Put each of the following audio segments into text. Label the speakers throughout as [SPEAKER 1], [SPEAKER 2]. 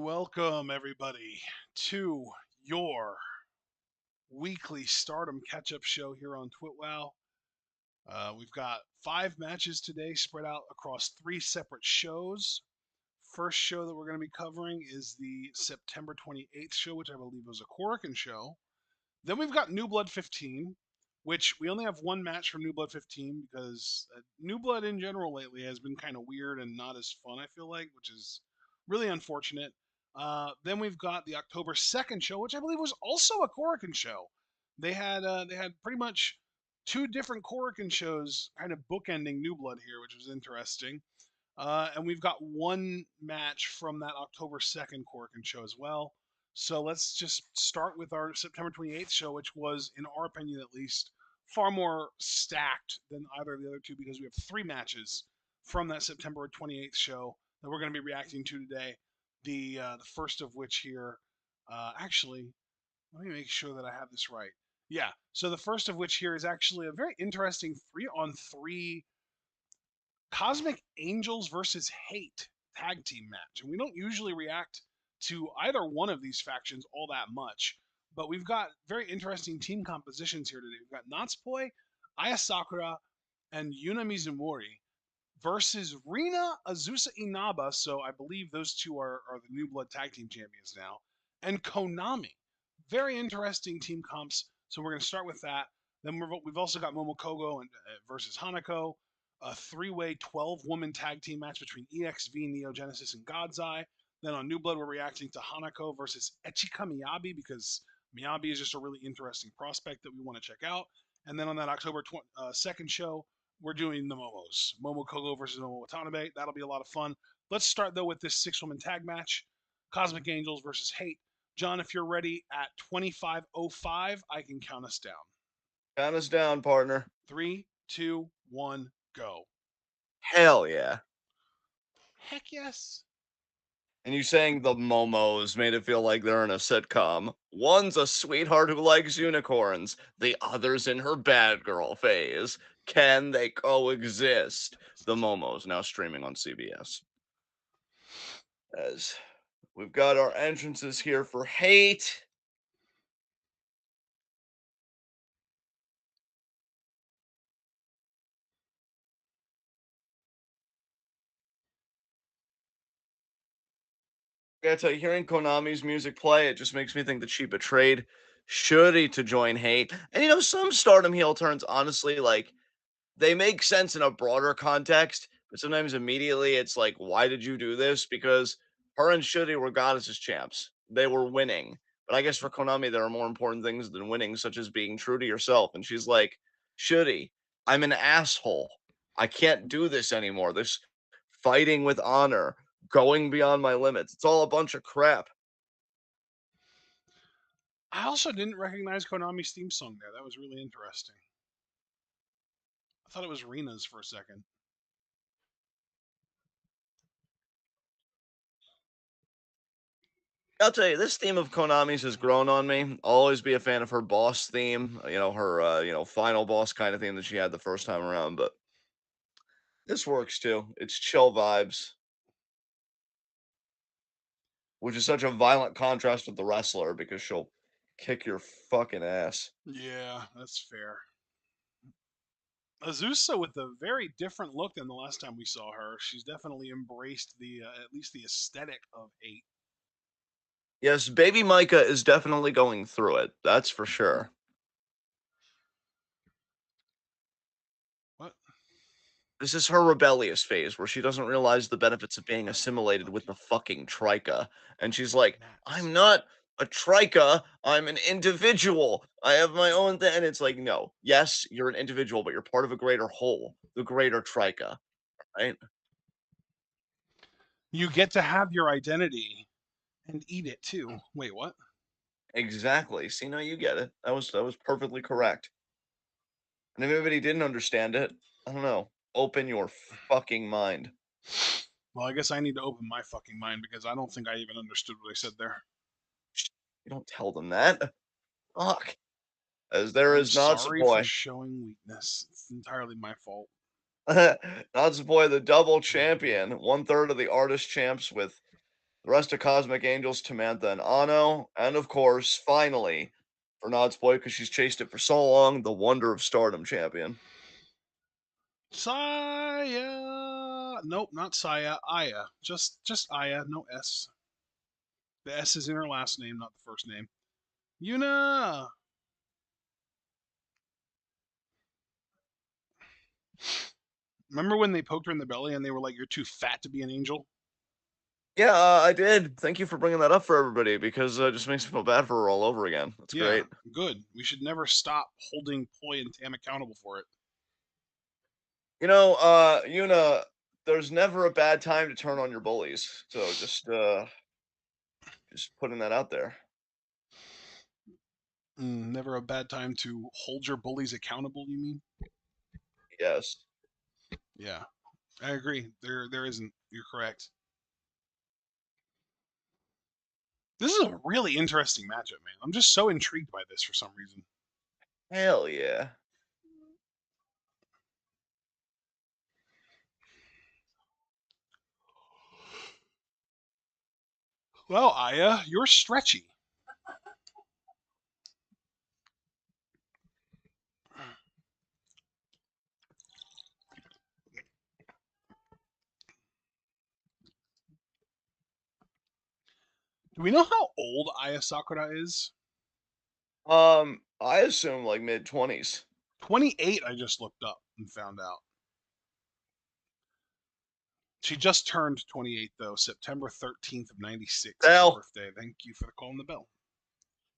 [SPEAKER 1] Welcome, everybody, to your weekly Stardom catch-up show here on TwitWow. We've got 5 matches today spread out across 3 separate shows. First show that we're going to be covering is the September 28th show, which I believe was a Korakuen show. Then we've got New Blood 15, which we only have one match from New Blood 15 because New Blood in general lately has been kind of weird and not as fun, I feel like, which is really unfortunate. Then we've got the October 2nd show, which I believe was also a Korakuen show. They had pretty much 2 different Korakuen shows kind of bookending New Blood here, which was interesting. And we've got one match from that October 2nd Korakuen show as well. So let's just start with our September 28th show, which was, in our opinion at least, far more stacked than either of the other two because we have 3 matches from that September 28th show that we're going to be reacting to today. The first of which here, actually, let me make sure that I have this right. Yeah, so the first of which here is actually a very interesting 3-on-3 Cosmic Angels versus Hate tag team match. And we don't usually react to either one of these factions all that much, but we've got very interesting team compositions here today. We've got Natsupoi, Aya Sakura, and Yuna Mizumori versus Rina Azusa Inaba. So I believe those two are the New Blood Tag Team Champions now. And Konami. Very interesting team comps. So we're going to start with that. Then we've also got Momokogo versus Hanako, a 3-way 12-woman tag team match between EXV, Neo Genesis, and God's Eye. Then on New Blood, we're reacting to Hanako versus Echika Miyabi because Miyabi is just a really interesting prospect that we want to check out. And then on that October 2nd show, we're doing the Momos. Momokogo versus Momo Watanabe. That'll be a lot of fun. Let's start, though, with this 6-woman tag match. Cosmic Angels versus Hate. John, if you're ready at 25:05, I can count us down.
[SPEAKER 2] Count us down, partner.
[SPEAKER 1] 3, 2, 1, go.
[SPEAKER 2] Hell yeah.
[SPEAKER 1] Heck yes.
[SPEAKER 2] And you saying the Momos made it feel like they're in a sitcom. One's a sweetheart who likes unicorns, the other's in her bad girl phase. Can they coexist? The Momos now streaming on CBS. As we've got our entrances here for Hate. I gotta tell you, hearing Konami's music play, it just makes me think that she betrayed Shuri to join Hate. And some Stardom heel turns, honestly, like, they make sense in a broader context, but sometimes immediately it's like, why did you do this? Because her and Shuri were goddesses champs. They were winning. But I guess for Konami, there are more important things than winning, such as being true to yourself. And she's like, Shuri, I'm an asshole. I can't do this anymore. This fighting with honor, going beyond my limits. It's all a bunch of crap.
[SPEAKER 1] I also didn't recognize Konami's theme song there. That was really interesting. I thought it was Rina's for a second.
[SPEAKER 2] I'll tell you, this theme of Konami's has grown on me. I'll always be a fan of her boss theme, her, final boss kind of theme that she had the first time around, but this works too. It's chill vibes, which is such a violent contrast with the wrestler because she'll kick your fucking ass.
[SPEAKER 1] Yeah, that's fair. Azusa with a very different look than the last time we saw her. She's definitely embraced the at least the aesthetic of Hate.
[SPEAKER 2] Yes, baby Micah is definitely going through it. That's for sure.
[SPEAKER 1] What?
[SPEAKER 2] This is her rebellious phase where she doesn't realize the benefits of being assimilated with the fucking Trika. And she's like, I'm not a Trika. I'm an individual. I have my own thing. And it's like, no, yes, you're an individual, but you're part of a greater whole, the greater Trika, right?
[SPEAKER 1] You get to have your identity and eat it too. Wait, what?
[SPEAKER 2] Exactly. See, now you get it. That was perfectly correct. And if anybody didn't understand it, I don't know. Open your fucking mind.
[SPEAKER 1] Well, I guess I need to open my fucking mind because I don't think I even understood what I said there.
[SPEAKER 2] You don't tell them that. Fuck. As there
[SPEAKER 1] I'm
[SPEAKER 2] is
[SPEAKER 1] sorry for
[SPEAKER 2] Natsupoi.
[SPEAKER 1] showing weakness. It's entirely my fault.
[SPEAKER 2] Natsupoi, the double champion, 1/3 of the artist champs with The rest of Cosmic Angels, Tamantha and Ano, and of course, finally, for Nod's boy, because she's chased it for so long, the Wonder of Stardom champion.
[SPEAKER 1] Saya. Nope, not Saya. Aya. Just Aya. No S. The S is in her last name, not the first name. Yuna. Remember when they poked her in the belly and they were like, "You're too fat to be an angel"?
[SPEAKER 2] Yeah, I did. Thank you for bringing that up for everybody because it just makes me feel bad for her all over again. That's
[SPEAKER 1] Yeah,
[SPEAKER 2] great.
[SPEAKER 1] good. We should never stop holding Poi and Tam accountable for it.
[SPEAKER 2] Yuna, there's never a bad time to turn on your bullies. So just putting that out there.
[SPEAKER 1] Never a bad time to hold your bullies accountable. You mean?
[SPEAKER 2] Yes.
[SPEAKER 1] Yeah, I agree. There isn't. You're correct. This is a really interesting matchup, man. I'm just so intrigued by this for some reason.
[SPEAKER 2] Hell yeah.
[SPEAKER 1] Well, Aya, you're stretchy. Do we know how old Aya Sakura is?
[SPEAKER 2] I assume like mid-20s.
[SPEAKER 1] 28, I just looked up and found out. She just turned 28, though. September 13th of 96 is her
[SPEAKER 2] Hell.
[SPEAKER 1] birthday. Thank you for calling the bell.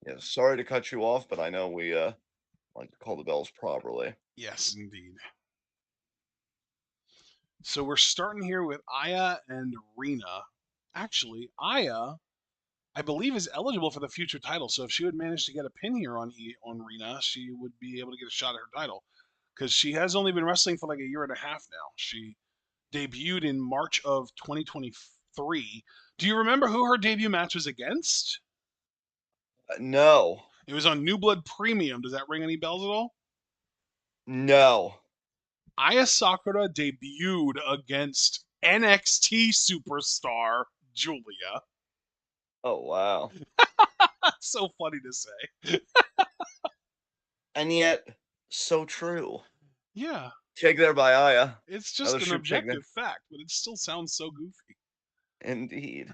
[SPEAKER 2] Yeah, sorry to cut you off, but I know we like to call the bells properly.
[SPEAKER 1] Yes, indeed. So we're starting here with Aya and Rena. Actually, Aya, I believe, is eligible for the future title. So if she would manage to get a pin here on Rena, she would be able to get a shot at her title because she has only been wrestling for like a year and a half now. She debuted in March of 2023. Do you remember who her debut match was against?
[SPEAKER 2] No.
[SPEAKER 1] It was on New Blood Premium. Does that ring any bells at all?
[SPEAKER 2] No.
[SPEAKER 1] Aya Sakura debuted against NXT superstar Julia.
[SPEAKER 2] Oh wow.
[SPEAKER 1] That's so funny to say.
[SPEAKER 2] And yet, so true.
[SPEAKER 1] Yeah,
[SPEAKER 2] Take there by Aya.
[SPEAKER 1] it's
[SPEAKER 2] Another
[SPEAKER 1] just an
[SPEAKER 2] soup take there.
[SPEAKER 1] objective fact, but it still sounds so goofy.
[SPEAKER 2] Indeed.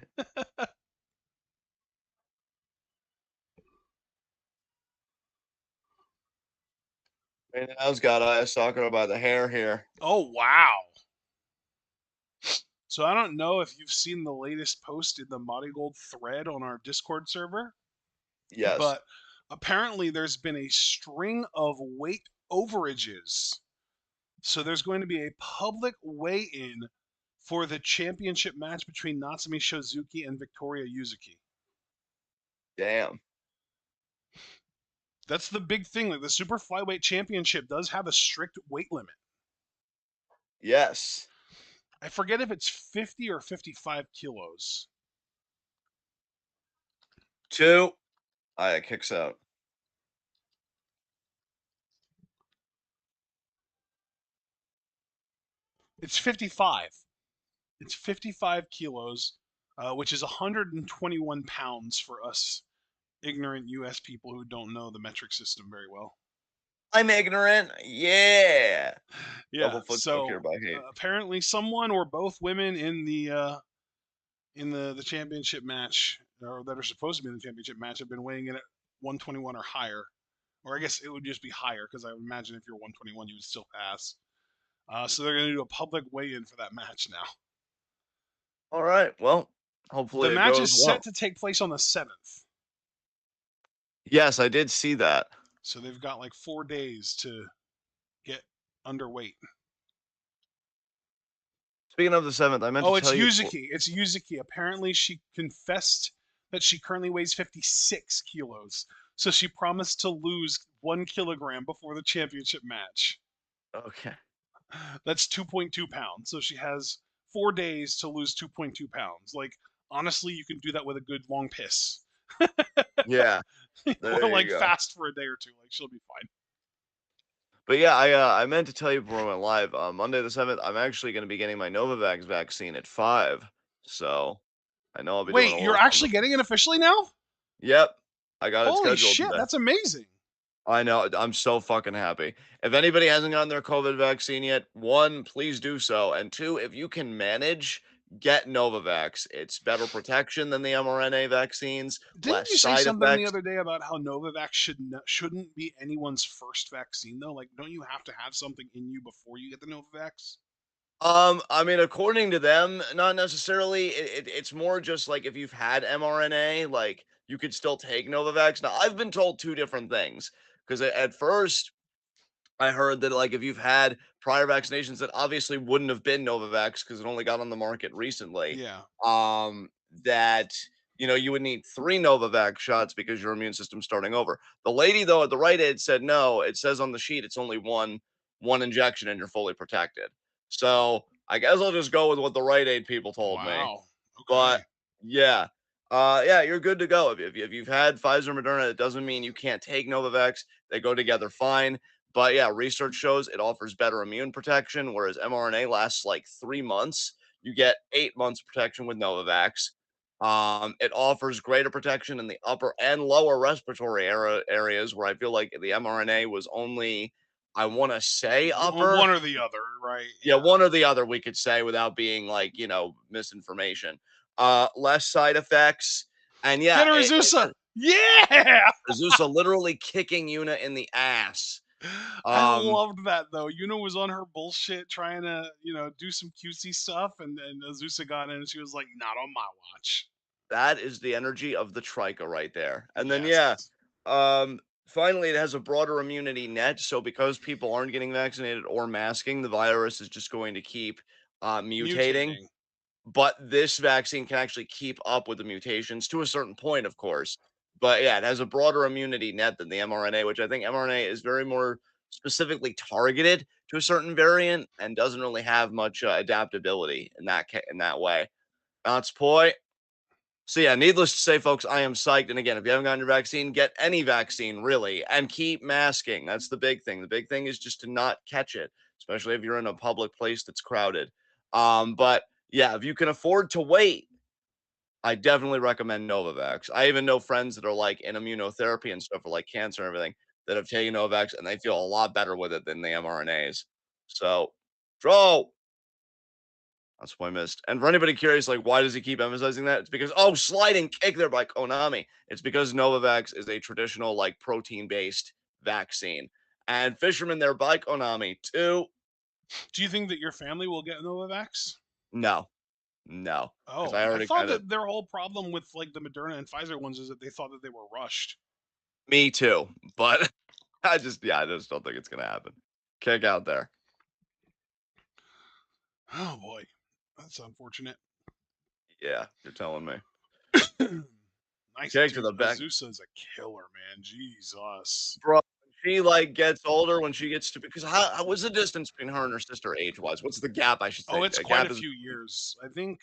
[SPEAKER 2] And now's got Aya Sakura by the hair here.
[SPEAKER 1] Oh, wow. So I don't know if you've seen the latest post in the Marigold thread on our Discord server,
[SPEAKER 2] Yes.
[SPEAKER 1] but apparently there's been a string of weight overages. So there's going to be a public weigh-in for the championship match between Natsumi Shozuki and Victoria Yuzuki.
[SPEAKER 2] Damn.
[SPEAKER 1] That's the big thing. Like the super flyweight championship does have a strict weight limit.
[SPEAKER 2] Yes.
[SPEAKER 1] I forget if it's 50 or 55 kilos.
[SPEAKER 2] 2. Aya kicks out.
[SPEAKER 1] It's 55. It's 55 kilos, which is 121 pounds for us ignorant US people who don't know the metric system very well.
[SPEAKER 2] I'm ignorant. Yeah.
[SPEAKER 1] Yeah,
[SPEAKER 2] Double foot choke here
[SPEAKER 1] so
[SPEAKER 2] by Hate.
[SPEAKER 1] apparently someone or both women in the championship match, or that are supposed to be in the championship match, have been weighing in at 121 or higher. Or I guess it would just be higher because I would imagine if you're 121, you would still pass. So they're going to do a public weigh-in for that match now.
[SPEAKER 2] All right. Well,
[SPEAKER 1] The
[SPEAKER 2] hopefully it
[SPEAKER 1] match
[SPEAKER 2] goes
[SPEAKER 1] is set
[SPEAKER 2] well.
[SPEAKER 1] to take place on the 7th.
[SPEAKER 2] Yes, I did see that.
[SPEAKER 1] So they've got like 4 days to get underweight.
[SPEAKER 2] Speaking of the 7th, I meant to
[SPEAKER 1] Oh, it's
[SPEAKER 2] tell you.
[SPEAKER 1] Yuzuki. It's Yuzuki. Apparently, she confessed that she currently weighs 56 kilos. So she promised to lose 1 kilogram before the championship match.
[SPEAKER 2] Okay.
[SPEAKER 1] That's 2.2 pounds. So she has 4 days to lose 2.2 pounds. Like, honestly, you can do that with a good long piss.
[SPEAKER 2] Yeah.
[SPEAKER 1] Or
[SPEAKER 2] There you
[SPEAKER 1] like
[SPEAKER 2] go.
[SPEAKER 1] fast for a day or two. Like, she'll be fine.
[SPEAKER 2] But yeah, I meant to tell you before I went live. Monday the 7th, I'm actually going to be getting my Novavax vaccine at 5. So I know I'll be doing
[SPEAKER 1] Wait,
[SPEAKER 2] a
[SPEAKER 1] you're
[SPEAKER 2] little
[SPEAKER 1] actually
[SPEAKER 2] something.
[SPEAKER 1] getting it officially now?
[SPEAKER 2] Yep, I got it
[SPEAKER 1] Holy
[SPEAKER 2] scheduled
[SPEAKER 1] shit,
[SPEAKER 2] today.
[SPEAKER 1] that's amazing.
[SPEAKER 2] I know, I'm so fucking happy. If anybody hasn't gotten their COVID vaccine yet, 1, please do so, and 2, if you can manage, get Novavax. It's better protection than the mRNA vaccines,
[SPEAKER 1] Didn't
[SPEAKER 2] less
[SPEAKER 1] you say
[SPEAKER 2] side
[SPEAKER 1] something the
[SPEAKER 2] effects.
[SPEAKER 1] other day about how Novavax shouldn't be anyone's first vaccine though? Like, don't you have to have something in you before you get the Novavax?
[SPEAKER 2] I mean, according to them, not necessarily. It's more just like if you've had mRNA, like you could still take Novavax. Now, I've been told 2 different things because at first I heard that, like, if you've had prior vaccinations that obviously wouldn't have been Novavax because it only got on the market recently,
[SPEAKER 1] Yeah.
[SPEAKER 2] um, that, you would need 3 Novavax shots because your immune system's starting over. The lady, though, at the Rite Aid said, "No, it says on the sheet it's only one injection and you're fully protected." So, I guess I'll just go with what the Rite Aid people told me.
[SPEAKER 1] Wow.
[SPEAKER 2] But
[SPEAKER 1] Okay.
[SPEAKER 2] yeah. Yeah, you're good to go. If you've had Pfizer, Moderna, it doesn't mean you can't take Novavax. They go together fine. But yeah, research shows it offers better immune protection, whereas mRNA lasts like 3 months. You get 8 months protection with Novavax. It offers greater protection in the upper and lower respiratory areas where I feel like the mRNA was only, I want to say upper.
[SPEAKER 1] One or the other, right?
[SPEAKER 2] Yeah,
[SPEAKER 1] Yeah.
[SPEAKER 2] one or the other we could say without being like, misinformation. Less side effects. And
[SPEAKER 1] Get
[SPEAKER 2] yeah,
[SPEAKER 1] her, Azusa. Yeah.
[SPEAKER 2] Azusa literally kicking Yuna in the ass.
[SPEAKER 1] I
[SPEAKER 2] Um,
[SPEAKER 1] loved that though. Yuna was on her bullshit trying to, do some cutesy stuff, and Azusa got in and she was like, "Not on my watch."
[SPEAKER 2] that is the energy of the Trika right there. And then yeah,
[SPEAKER 1] Yes.
[SPEAKER 2] finally it has a broader immunity net. So because people aren't getting vaccinated or masking, the virus is just going to keep mutating.
[SPEAKER 1] Mutating.
[SPEAKER 2] But this vaccine can actually keep up with the mutations to a certain point, of course. But yeah, it has a broader immunity net than the mRNA, which I think mRNA is very more specifically targeted to a certain variant and doesn't really have much adaptability in in that way. That's point. So yeah, needless to say, folks, I am psyched. And again, if you haven't gotten your vaccine, get any vaccine really, and keep masking. That's the big thing. The big thing is just to not catch it, especially if you're in a public place that's crowded. But yeah, if you can afford to wait, I definitely recommend Novavax. I even know friends that are like in immunotherapy and stuff for like cancer and everything that have taken Novavax and they feel a lot better with it than the mRNAs. So, Joe, that's what I missed. And for anybody curious, like, why does he keep emphasizing that? It's because, oh, sliding kick there by Konami. It's because Novavax is a traditional, like, protein based vaccine. And Fisherman there by Konami, too.
[SPEAKER 1] Do you think that your family will get Novavax?
[SPEAKER 2] No, no, because
[SPEAKER 1] Oh,
[SPEAKER 2] I
[SPEAKER 1] I
[SPEAKER 2] already
[SPEAKER 1] thought
[SPEAKER 2] got it.
[SPEAKER 1] that their whole problem with like the Moderna and Pfizer ones is that they thought that they were rushed.
[SPEAKER 2] Me too. But I just don't think it's going to happen. Kick out there.
[SPEAKER 1] Oh boy, that's unfortunate.
[SPEAKER 2] Yeah, you're telling me.
[SPEAKER 1] Nice,
[SPEAKER 2] Kick to
[SPEAKER 1] dude.
[SPEAKER 2] the back.
[SPEAKER 1] Azusa is a killer, man. Jesus.
[SPEAKER 2] Bro, when she, like, gets older, when she gets to because what's the distance between her and her sister age-wise? What's the gap, I should
[SPEAKER 1] Oh,
[SPEAKER 2] say?
[SPEAKER 1] it's
[SPEAKER 2] The
[SPEAKER 1] quite a
[SPEAKER 2] gap is
[SPEAKER 1] few years. I think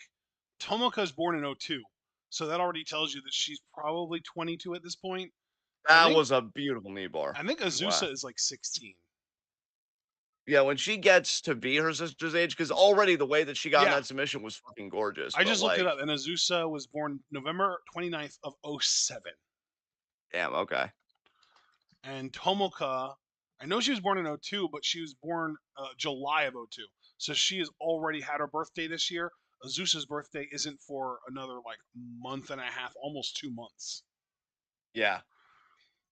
[SPEAKER 1] Tomoka is born in '02, so that already tells you that she's probably 22 at this point. I
[SPEAKER 2] that
[SPEAKER 1] think
[SPEAKER 2] was a beautiful knee bar.
[SPEAKER 1] I think
[SPEAKER 2] Wow.
[SPEAKER 1] Azusa is like 16.
[SPEAKER 2] Yeah, when she gets to be her sister's age, because already the way that she got in
[SPEAKER 1] Yeah,
[SPEAKER 2] that submission was fucking gorgeous,
[SPEAKER 1] I
[SPEAKER 2] but,
[SPEAKER 1] just looked it
[SPEAKER 2] like,
[SPEAKER 1] up, and Azusa was born November 29th of '07.
[SPEAKER 2] damn, okay.
[SPEAKER 1] And Tomoka, I know she was born in '02, but she was born July of '02. So she has already had her birthday this year. Azusa's birthday isn't for another like month and a half, almost 2 months.
[SPEAKER 2] Yeah.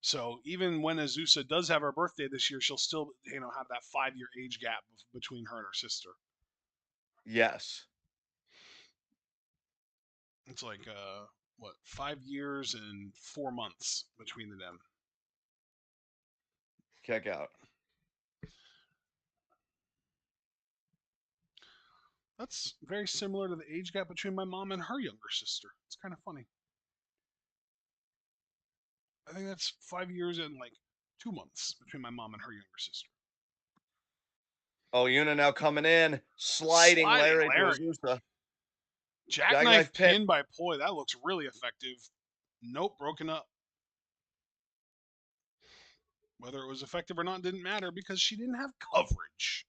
[SPEAKER 1] So even when Azusa does have her birthday this year, she'll still, have that 5 year age gap between her and her sister.
[SPEAKER 2] Yes.
[SPEAKER 1] It's like what, 5 years and 4 months between them.
[SPEAKER 2] Kick out.
[SPEAKER 1] That's very similar to the age gap between my mom and her younger sister. It's kind of funny. I think that's 5 years and like 2 months between my mom and her younger sister.
[SPEAKER 2] Oh, Yuna now coming in, sliding
[SPEAKER 1] Sliding
[SPEAKER 2] Larry to
[SPEAKER 1] Larry.
[SPEAKER 2] Azusa.
[SPEAKER 1] Jackknife
[SPEAKER 2] Jackknife pin.
[SPEAKER 1] pin by Poi. That looks really effective. Nope, broken up. Whether it was effective or not didn't matter because she didn't have coverage.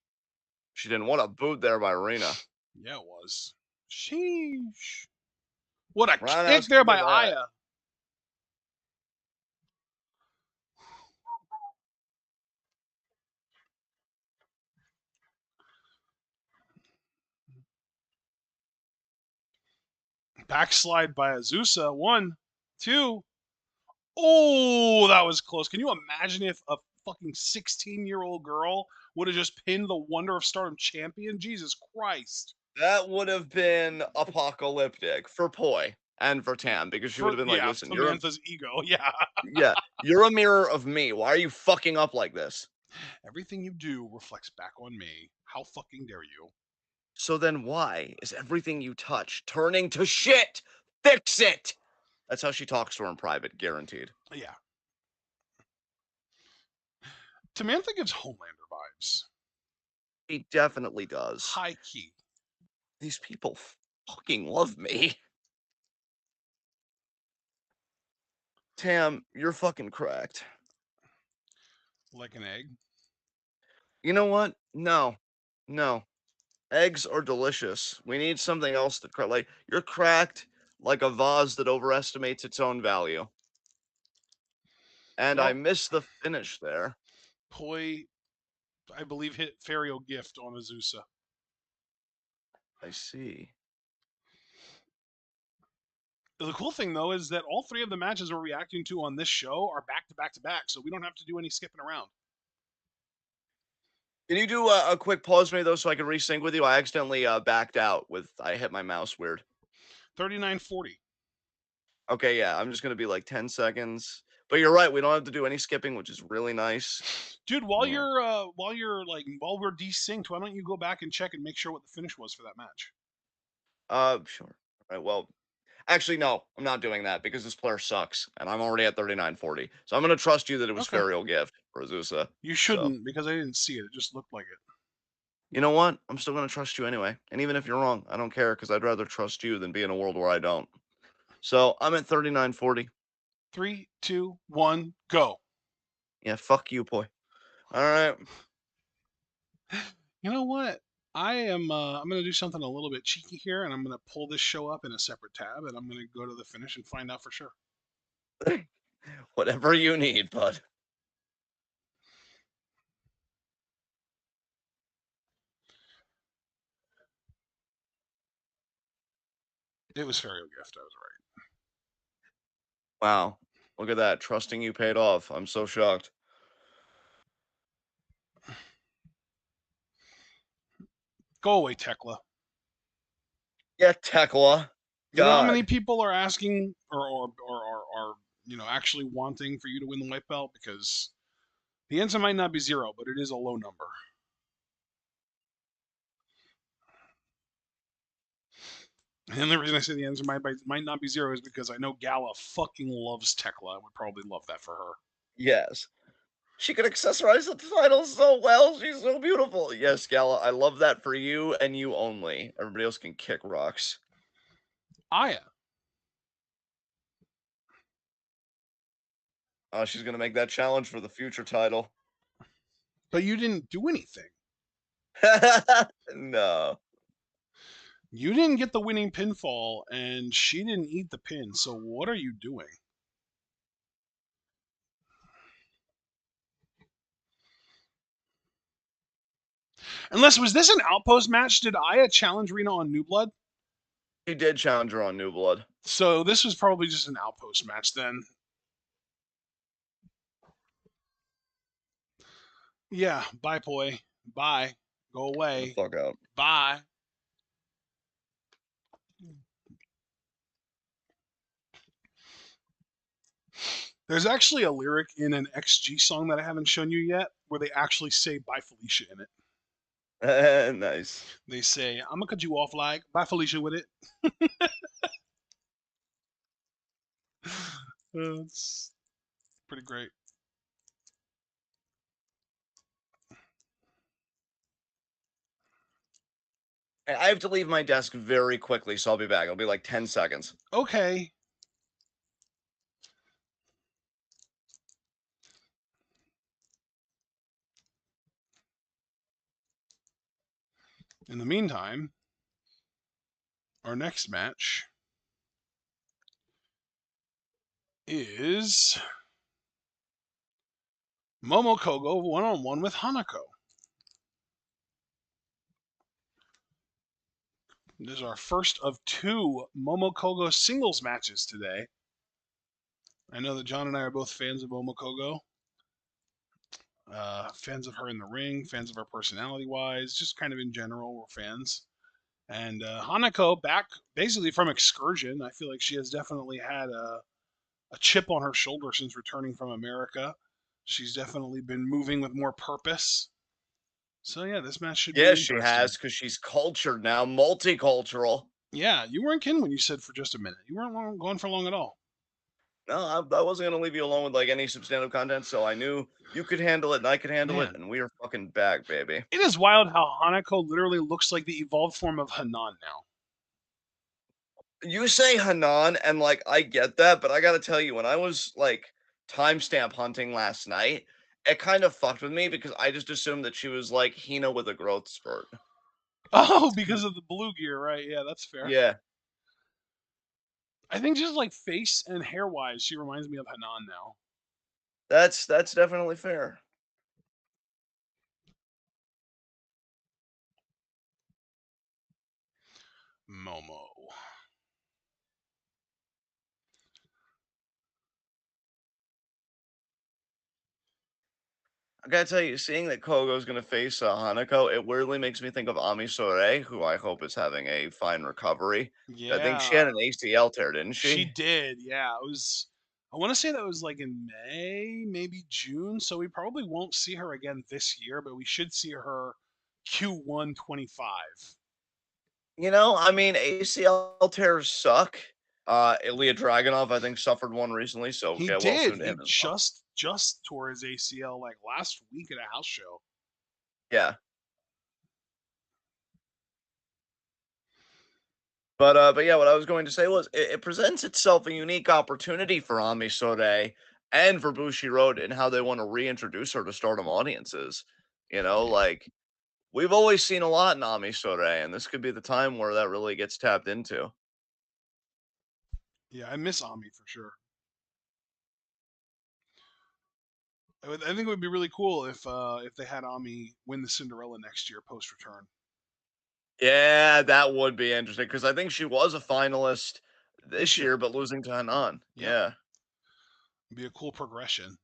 [SPEAKER 2] She didn't want a boot there by Arena.
[SPEAKER 1] Yeah, it was. Sheesh. What a kick
[SPEAKER 2] Roundhouse
[SPEAKER 1] there
[SPEAKER 2] kick
[SPEAKER 1] by
[SPEAKER 2] of that.
[SPEAKER 1] Aya. Backslide by Azusa. 1, 2. Oh, that was close. Can you imagine if a fucking 16-year-old girl would have just pinned the Wonder of Stardom champion? Jesus Christ.
[SPEAKER 2] That would have been apocalyptic for Poi and for Tam because she would
[SPEAKER 1] For
[SPEAKER 2] have been like,
[SPEAKER 1] yeah,
[SPEAKER 2] "Listen,
[SPEAKER 1] Samantha's ego. Yeah.
[SPEAKER 2] you're a mirror of me. Why are you fucking up like this?"
[SPEAKER 1] Everything you do reflects back on me. How fucking dare you?
[SPEAKER 2] So then why is everything you touch turning to shit? Fix it. That's how she talks to her in private, guaranteed.
[SPEAKER 1] Yeah. Samantha gives Homelander vibes.
[SPEAKER 2] He definitely does.
[SPEAKER 1] High key.
[SPEAKER 2] These people fucking love me. Tam, you're fucking cracked.
[SPEAKER 1] Like an egg.
[SPEAKER 2] You know what? No. No. Eggs are delicious. We need something else to crack. Like, you're cracked like a vase that overestimates its own value. And I
[SPEAKER 1] Well,
[SPEAKER 2] missed the finish there.
[SPEAKER 1] Poi, I believe, hit Fario Gift on Azusa.
[SPEAKER 2] I see.
[SPEAKER 1] The cool thing, though, is that all 3 of the matches we're reacting to on this show are back to back to back, so we don't have to do any skipping around.
[SPEAKER 2] Can you do a quick pause for me, though, so I can resync with you? I accidentally backed out with, I hit my mouse weird.
[SPEAKER 1] 39:40.
[SPEAKER 2] Okay, yeah, I'm just going to be like 10 seconds. But you're right, we don't have to do any skipping, which is really nice.
[SPEAKER 1] Dude,
[SPEAKER 2] Yeah.
[SPEAKER 1] while we're desynced, why don't you go back and check and make sure what the finish was for that match?
[SPEAKER 2] Sure. All right, well, actually, no, I'm not doing that because this player sucks, and I'm already at 39:40. So I'm going to trust you that it was
[SPEAKER 1] Okay.
[SPEAKER 2] Ferial Gift for Azusa.
[SPEAKER 1] You
[SPEAKER 2] So,
[SPEAKER 1] shouldn't because I didn't see it. It just looked like it.
[SPEAKER 2] you know what? I'm still going to trust you anyway. And even if you're wrong, I don't care because I'd rather trust you than be in a world where I don't. So I'm at 39:40.
[SPEAKER 1] 3, 2, 1, go.
[SPEAKER 2] Yeah, fuck you, boy. All right.
[SPEAKER 1] You know what? I'm gonna do something a little bit cheeky here, and I'm gonna pull this show up in a separate tab, and I'm gonna go to the finish and find out for sure.
[SPEAKER 2] Whatever you need, bud.
[SPEAKER 1] It was Ferial Gift. I was right.
[SPEAKER 2] Wow. Look at that. Trusting you paid off. I'm so shocked.
[SPEAKER 1] Go away, Tekla.
[SPEAKER 2] Yeah, Tekla.
[SPEAKER 1] You know how many
[SPEAKER 2] God.
[SPEAKER 1] people are asking or actually wanting for you to win the white belt? Because the answer might not be 0, but it is a low number. And the reason I say the answer might not be 0 is because I know Gala fucking loves Tekla. I would probably love that for her.
[SPEAKER 2] Yes. She could accessorize the title so well. She's so beautiful. Yes, Gala, I love that for you and you only. Everybody else can kick rocks.
[SPEAKER 1] Aya.
[SPEAKER 2] Oh, she's gonna make that challenge for the future title.
[SPEAKER 1] But you didn't do anything.
[SPEAKER 2] No.
[SPEAKER 1] You didn't get the winning pinfall, and she didn't eat the pin. So what are you doing? Unless was this an outpost match? Did Aya challenge Rena on New Blood?
[SPEAKER 2] He did challenge her on New Blood.
[SPEAKER 1] So this was probably just an outpost match then. Yeah, bye, Poi. Bye. Go
[SPEAKER 2] Get the
[SPEAKER 1] away.
[SPEAKER 2] fuck out.
[SPEAKER 1] Bye. There's actually a lyric in an XG song that I haven't shown you yet where they actually say bye Felicia in it.
[SPEAKER 2] Nice.
[SPEAKER 1] They say, I'm gonna cut you off like bye Felicia with it. It's pretty great.
[SPEAKER 2] I have to leave my desk very quickly, so I'll be back. It'll be like 10 seconds.
[SPEAKER 1] Okay. In the meantime, our next match is Momokogo one-on-one with Hanako. This is our first of two Momokogo singles matches today. I know that John and I are both fans of Momokogo. Fans of her in the ring, fans of her personality-wise, just kind of in general, we're fans. And Hanako back basically from excursion. I feel like she has definitely had a chip on her shoulder since returning from America. She's definitely been moving with more purpose. So yeah, this match should be
[SPEAKER 2] Yes, she
[SPEAKER 1] interesting.
[SPEAKER 2] has, because she's cultured now, multicultural.
[SPEAKER 1] Yeah, you weren't kidding when you said for just a minute. You weren't gone for long at all.
[SPEAKER 2] No, I wasn't gonna leave you alone with like any substantive content, so I knew you could handle it and I could handle it,
[SPEAKER 1] Man,
[SPEAKER 2] and we are fucking back, baby.
[SPEAKER 1] it is wild how Hanako literally looks like the evolved form of Hanan now.
[SPEAKER 2] You say Hanan, and like I get that, but I gotta tell you, when I was like timestamp hunting last night, it kind of fucked with me because I just assumed that she was like Hina with a growth spurt.
[SPEAKER 1] Oh, because of the blue gear, right? Yeah, that's fair.
[SPEAKER 2] Yeah,
[SPEAKER 1] I think just like face and hair wise, she reminds me of Hanan now.
[SPEAKER 2] that's definitely fair.
[SPEAKER 1] Momo.
[SPEAKER 2] I gotta tell you, seeing that Kogo's gonna face Hanako, it weirdly makes me think of Ami Sourei, who I hope is having a fine recovery. I think she
[SPEAKER 1] Yeah,
[SPEAKER 2] had an ACL tear, didn't
[SPEAKER 1] she
[SPEAKER 2] she?
[SPEAKER 1] did. Yeah, it was. I want to say that was like in May, maybe June. So we probably won't see her again this year, but we should see her Q1 25.
[SPEAKER 2] I mean, ACL tears suck. Ilya Dragunov, I think, suffered one recently, so
[SPEAKER 1] He
[SPEAKER 2] get well
[SPEAKER 1] did.
[SPEAKER 2] soon to
[SPEAKER 1] He
[SPEAKER 2] him as well.
[SPEAKER 1] just tore his ACL like last week at a house show.
[SPEAKER 2] Yeah. But yeah, what I was going to say was it presents itself a unique opportunity for Ami Sourei and for Bushiroad in how they want to reintroduce her to Stardom audiences. Like we've always seen a lot in Ami Sourei, and this could be the time where that really gets tapped into.
[SPEAKER 1] Yeah, I miss Ami for sure. I think it would be really cool if they had Ami win the Cinderella next year post return.
[SPEAKER 2] Yeah, that would be interesting because I think she was a finalist
[SPEAKER 1] This
[SPEAKER 2] this
[SPEAKER 1] year.
[SPEAKER 2] year, but losing to Hanan.
[SPEAKER 1] Yep,
[SPEAKER 2] Yeah.
[SPEAKER 1] it'd be a cool progression.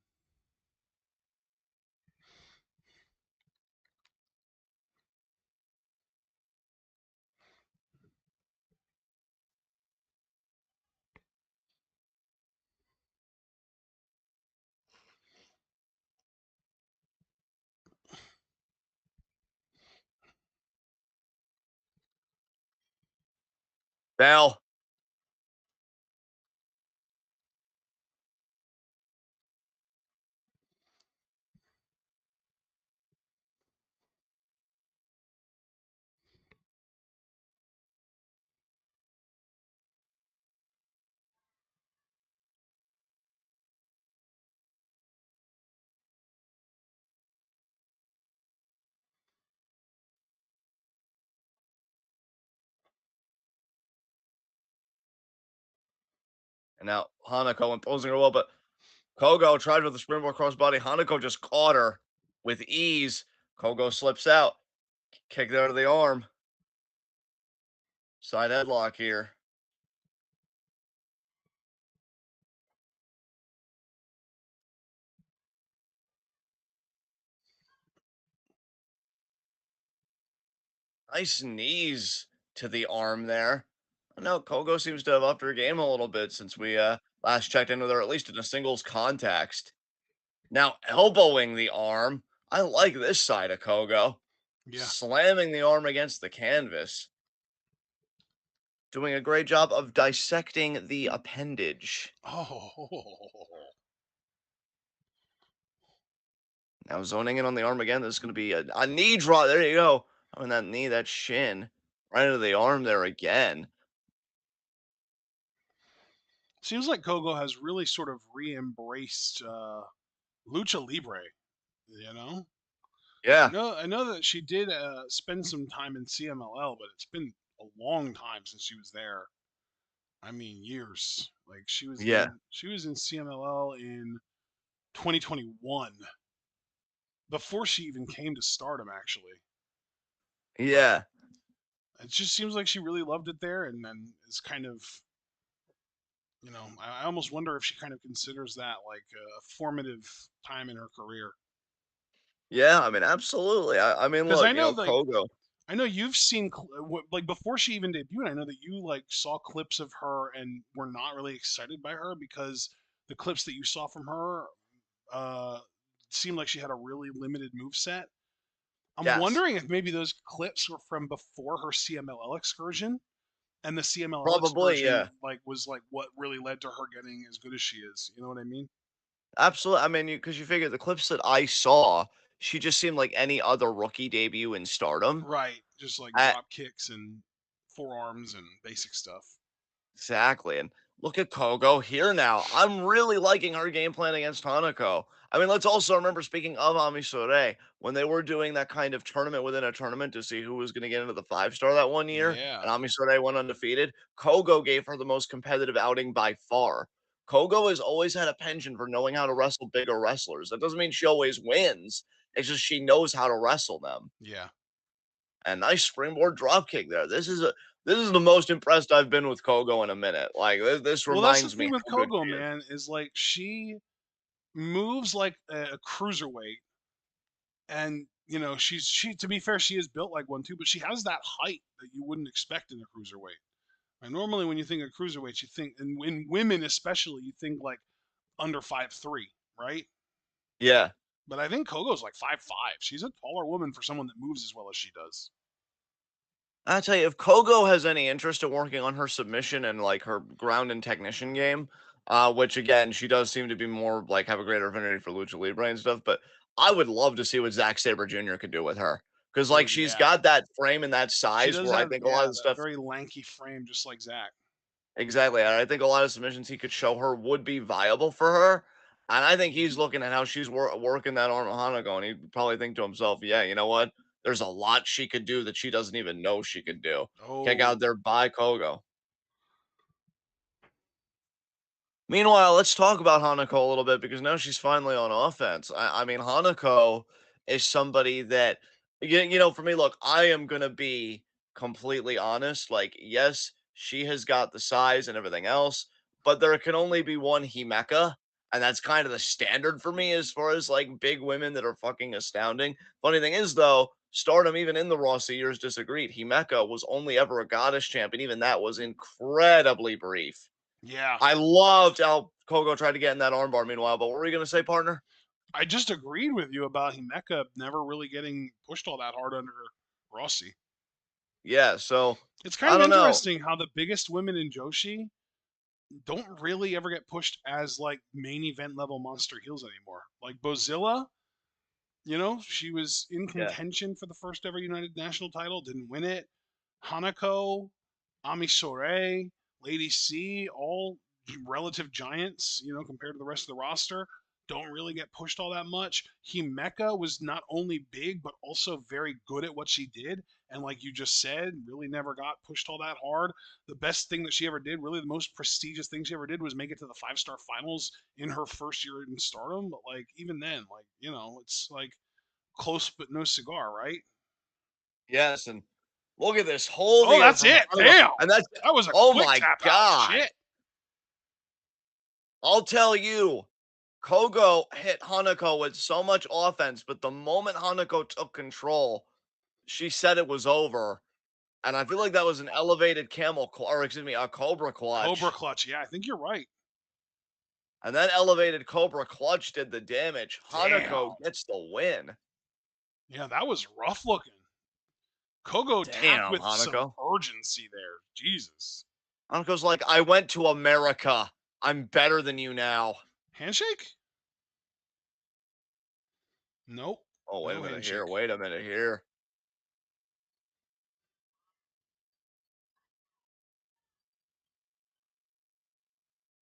[SPEAKER 2] Now, and now Hanako imposing her will, but Kogo tried with the springboard crossbody. Hanako just caught her with ease. Kogo slips out, kicked out of the arm. Side headlock here. Nice knees to the arm there. No, Kogo seems to have upped her game a little bit since we last checked in with her, at least in a singles context. Now elbowing the arm. I like this side of Kogo.
[SPEAKER 1] Yeah.
[SPEAKER 2] Slamming the arm against the canvas. Doing a great job of dissecting the appendage.
[SPEAKER 1] Oh.
[SPEAKER 2] Now zoning in on the arm again. This is going to be a knee draw. There you go. I mean, that knee, that shin. Right into the arm there again.
[SPEAKER 1] Seems like Kogo has really sort of re-embraced lucha libre. You know,
[SPEAKER 2] Yeah.
[SPEAKER 1] I know that she did spend some time in CMLL, but it's been a long time since she was there. I mean, years. Like
[SPEAKER 2] Yeah.
[SPEAKER 1] she was in CMLL in 2021 before she even came to Stardom, actually. But
[SPEAKER 2] Yeah.
[SPEAKER 1] it just seems like she really loved it there, and then is kind of, I almost wonder if she kind of considers that like a formative time in her career.
[SPEAKER 2] Yeah, I mean, absolutely. I mean,
[SPEAKER 1] Because
[SPEAKER 2] look, Kogo.
[SPEAKER 1] I know you've seen like before she even debuted. I know that you like saw clips of her and were not really excited by her because the clips that you saw from her uh, seemed like she had a really limited move set. I'm
[SPEAKER 2] Yes.
[SPEAKER 1] wondering if maybe those clips were from before her CMLL excursion, and the CMLL
[SPEAKER 2] Probably,
[SPEAKER 1] excursion
[SPEAKER 2] yeah.
[SPEAKER 1] like was like what really led to her getting as good as she is. You know what I mean?
[SPEAKER 2] Absolutely. I mean, because you figure the clips that I saw, she just seemed like any other rookie debut in Stardom.
[SPEAKER 1] Right. Just like
[SPEAKER 2] I
[SPEAKER 1] drop kicks and forearms and basic stuff.
[SPEAKER 2] Exactly, and look at Kogo here now. I'm really liking her game plan against Hanako. I mean, let's also remember, speaking of Amisore, when they were doing that kind of tournament within a tournament to see who was going to get into the 5-star that one year,
[SPEAKER 1] Yeah.
[SPEAKER 2] and Amisore went undefeated, Kogo gave her the most competitive outing by far. Kogo has always had a penchant for knowing how to wrestle bigger wrestlers. That doesn't mean she always wins. It's just she knows how to wrestle them.
[SPEAKER 1] Yeah.
[SPEAKER 2] And nice springboard dropkick there. This is the most impressed I've been with Kogo in a minute. Like this
[SPEAKER 1] Well, that's the
[SPEAKER 2] reminds me
[SPEAKER 1] thing with
[SPEAKER 2] how good
[SPEAKER 1] Kogo,
[SPEAKER 2] she is.
[SPEAKER 1] man, is like she moves like a cruiserweight, and she to be fair, she is built like one too, but she has that height that you wouldn't expect in a cruiserweight. And normally, when you think of cruiserweights, you think, and in women especially, you think like under 5'3", right?
[SPEAKER 2] Yeah.
[SPEAKER 1] But I think Kogo's like 5'5". She's a taller woman for someone that moves as well as she does.
[SPEAKER 2] I tell you, if Kogo has any interest in working on her submission and like her ground and technician game, which again she does seem to be more like have a greater affinity for lucha libre and stuff, but I would love to see what Zack Saber Jr. could do with her because like
[SPEAKER 1] Dude,
[SPEAKER 2] she's
[SPEAKER 1] yeah.
[SPEAKER 2] got that frame and that
[SPEAKER 1] She
[SPEAKER 2] size
[SPEAKER 1] does
[SPEAKER 2] where I
[SPEAKER 1] have,
[SPEAKER 2] think a lot
[SPEAKER 1] yeah,
[SPEAKER 2] of the
[SPEAKER 1] that
[SPEAKER 2] stuff.
[SPEAKER 1] very lanky frame, just like Zach.
[SPEAKER 2] Exactly, and I think a lot of submissions he could show her would be viable for her, and I think he's looking at how she's working that arm of Hanako, and he'd probably think to himself, "Yeah, you know what? There's a lot she could do that she doesn't even know she could do. Kick out
[SPEAKER 1] Oh,
[SPEAKER 2] there by Kogo." Meanwhile, let's talk about Hanako a little bit because now she's finally on offense. I mean, Hanako is somebody that, for me, look, I am going to be completely honest. Like, yes, she has got the size and everything else, but there can only be one Himeka. And that's kind of the standard for me as far as like big women that are fucking astounding. Funny thing is, though, Stardom, even in the Rossi years, disagreed. Himeka was only ever a goddess champion. Even that was incredibly brief.
[SPEAKER 1] yeah.
[SPEAKER 2] I loved how Kogo tried to get in that armbar meanwhile, but what were you gonna say, partner?
[SPEAKER 1] I just agreed with you about Himeka never really getting pushed all that hard under Rossi.
[SPEAKER 2] Yeah, so
[SPEAKER 1] It's kind
[SPEAKER 2] I
[SPEAKER 1] of
[SPEAKER 2] don't know.
[SPEAKER 1] interesting how the biggest women in Joshi don't really ever get pushed as like main event level monster heels anymore. Like Bozilla, she was in
[SPEAKER 2] Yeah.
[SPEAKER 1] contention for the first ever United National title, didn't win it. Hanako, Ami Sourei, Lady C, all relative giants, compared to the rest of the roster, don't really get pushed all that much. Himeka was not only big, but also very good at what she did. And like you just said, really never got pushed all that hard. The best thing that she ever did, really the most prestigious thing she ever did, was make it to the 5-star finals in her first year in stardom. But like, even then, like, it's like close but no cigar, right?
[SPEAKER 2] Yes, and look at this hold
[SPEAKER 1] Oh,
[SPEAKER 2] here
[SPEAKER 1] that's
[SPEAKER 2] from
[SPEAKER 1] it.
[SPEAKER 2] Hanako,
[SPEAKER 1] Damn.
[SPEAKER 2] and that's
[SPEAKER 1] That was a
[SPEAKER 2] oh
[SPEAKER 1] quick
[SPEAKER 2] my
[SPEAKER 1] tap out.
[SPEAKER 2] god.
[SPEAKER 1] Shit.
[SPEAKER 2] I'll tell you, Kogo hit Hanako with so much offense, but the moment Hanako took control, she said it was over. And I feel like that was an elevated or excuse me, a Cobra
[SPEAKER 1] Cobra
[SPEAKER 2] clutch.
[SPEAKER 1] clutch. Yeah, I think you're right.
[SPEAKER 2] And that elevated Cobra clutch did the damage. Hanako
[SPEAKER 1] Damn.
[SPEAKER 2] gets the win.
[SPEAKER 1] Yeah, that was rough looking. Kogo tapped
[SPEAKER 2] Damn,
[SPEAKER 1] with some
[SPEAKER 2] Hanako.
[SPEAKER 1] urgency there. Jesus.
[SPEAKER 2] Hanako's like, I went to America. I'm better than you now.
[SPEAKER 1] Handshake? Nope.
[SPEAKER 2] Oh, wait a
[SPEAKER 1] No
[SPEAKER 2] minute here.
[SPEAKER 1] handshake.
[SPEAKER 2] Wait a minute here.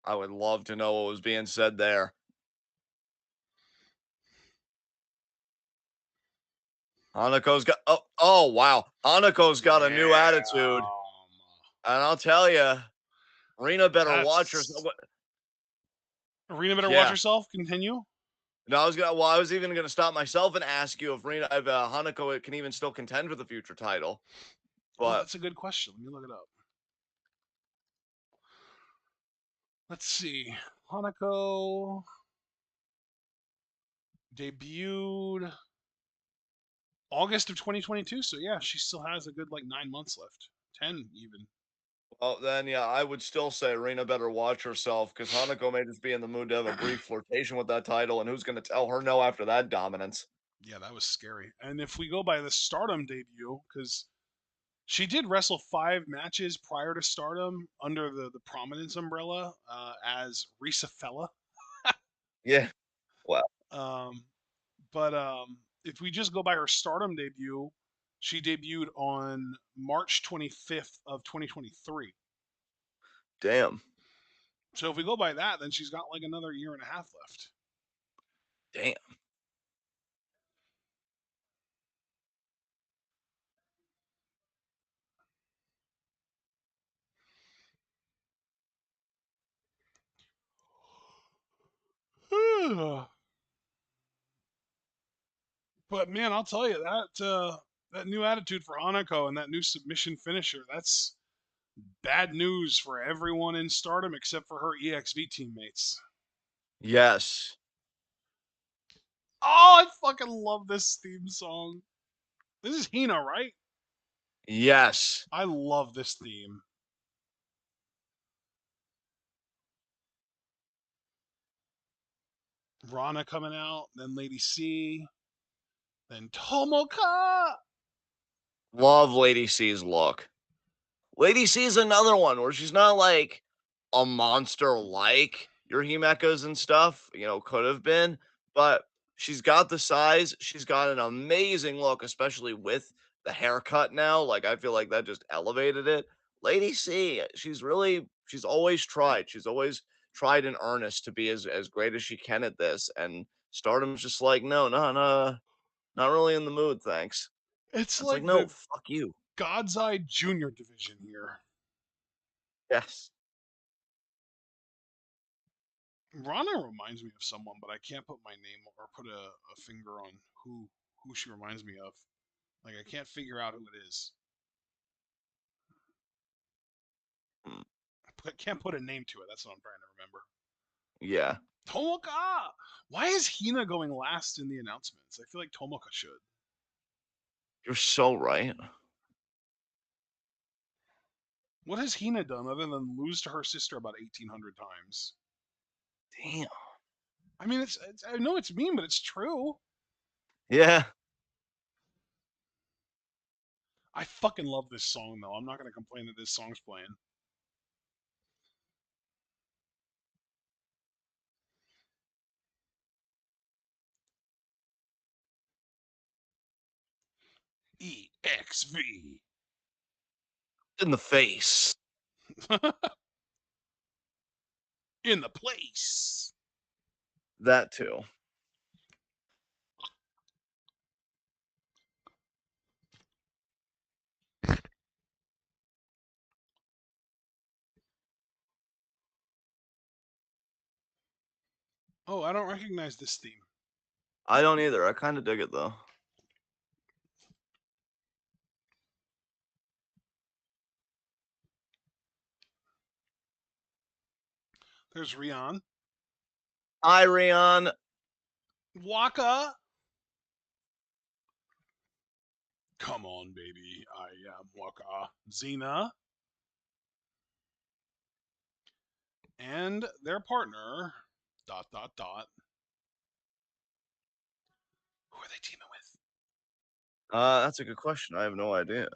[SPEAKER 2] I would love to know what was being said there. Hanako's got oh wow. Hanako's got a new attitude.
[SPEAKER 1] Damn.
[SPEAKER 2] And I'll tell you, Rena better watch herself.
[SPEAKER 1] That's Arena better watch
[SPEAKER 2] Yeah.
[SPEAKER 1] herself. Continue.
[SPEAKER 2] No, I was even gonna stop myself and ask you if Hanako can even still contend for the future title.
[SPEAKER 1] Oh,
[SPEAKER 2] But
[SPEAKER 1] that's a good question. Let me look it up. Let's see. Hanako debuted August of 2022. So yeah, she still has a good like 9 months left. 10 even.
[SPEAKER 2] well, then yeah, I would still say Rena better watch herself because Hanako may just be in the mood to have a brief flirtation with that title, and who's gonna tell her no after that dominance?
[SPEAKER 1] Yeah, that was scary. And if we go by the Stardom debut, because she did wrestle 5 matches prior to Stardom under the Prominence umbrella as Risa Fella.
[SPEAKER 2] Yeah. Well,
[SPEAKER 1] Um, but if we just go by her Stardom debut, she debuted on March 25th of 2023.
[SPEAKER 2] damn,
[SPEAKER 1] So if we go by that, then she's got like another year and a half left.
[SPEAKER 2] damn.
[SPEAKER 1] But man, I'll tell you that new attitude for Hanako and that new submission finisher, that's bad news for everyone in Stardom except for her EXV teammates.
[SPEAKER 2] Yes,
[SPEAKER 1] Oh, I fucking love this theme song. This is Hina, right?
[SPEAKER 2] yes.
[SPEAKER 1] I love this theme. Rana coming out, then Lady C, then Tomoka.
[SPEAKER 2] Love Lady C's look. Lady C is another one where she's not like a monster like your Himekas and stuff, could have been, but she's got the size. She's got an amazing look, especially with the haircut now. Like, I feel like that just elevated it. Lady C, she's always tried. She's always tried in earnest to be as great as she can at this. And Stardom's just like, no, no, no, not really in the mood, thanks.
[SPEAKER 1] It's
[SPEAKER 2] It's like,
[SPEAKER 1] like
[SPEAKER 2] no,
[SPEAKER 1] the
[SPEAKER 2] fuck you.
[SPEAKER 1] God's Eye Junior division here.
[SPEAKER 2] Yes.
[SPEAKER 1] Rana reminds me of someone, but I can't put my name or put a finger on who she reminds me of. Like I can't figure out who it is.
[SPEAKER 2] Mm,
[SPEAKER 1] I can't put a name to it. That's what I'm trying to remember.
[SPEAKER 2] yeah.
[SPEAKER 1] Tomoka. Why is Hina going last in the announcements? I feel like Tomoka should.
[SPEAKER 2] You're so right.
[SPEAKER 1] What has Hina done other than lose to her sister about 1,800 times?
[SPEAKER 2] Damn.
[SPEAKER 1] I mean, I know it's mean, but it's true.
[SPEAKER 2] Yeah.
[SPEAKER 1] I fucking love this song though. I'm not gonna complain that this song's playing. EXV
[SPEAKER 2] In the face.
[SPEAKER 1] in the place.
[SPEAKER 2] That too.
[SPEAKER 1] Oh, I don't recognize this theme.
[SPEAKER 2] I don't either. I kind of dig it though.
[SPEAKER 1] There's Rion.
[SPEAKER 2] Irion.
[SPEAKER 1] Waka. Come on, baby. I am Waka. Xena. And their partner. Dot dot dot. Who are they teaming with?
[SPEAKER 2] That's a good question. I have no idea.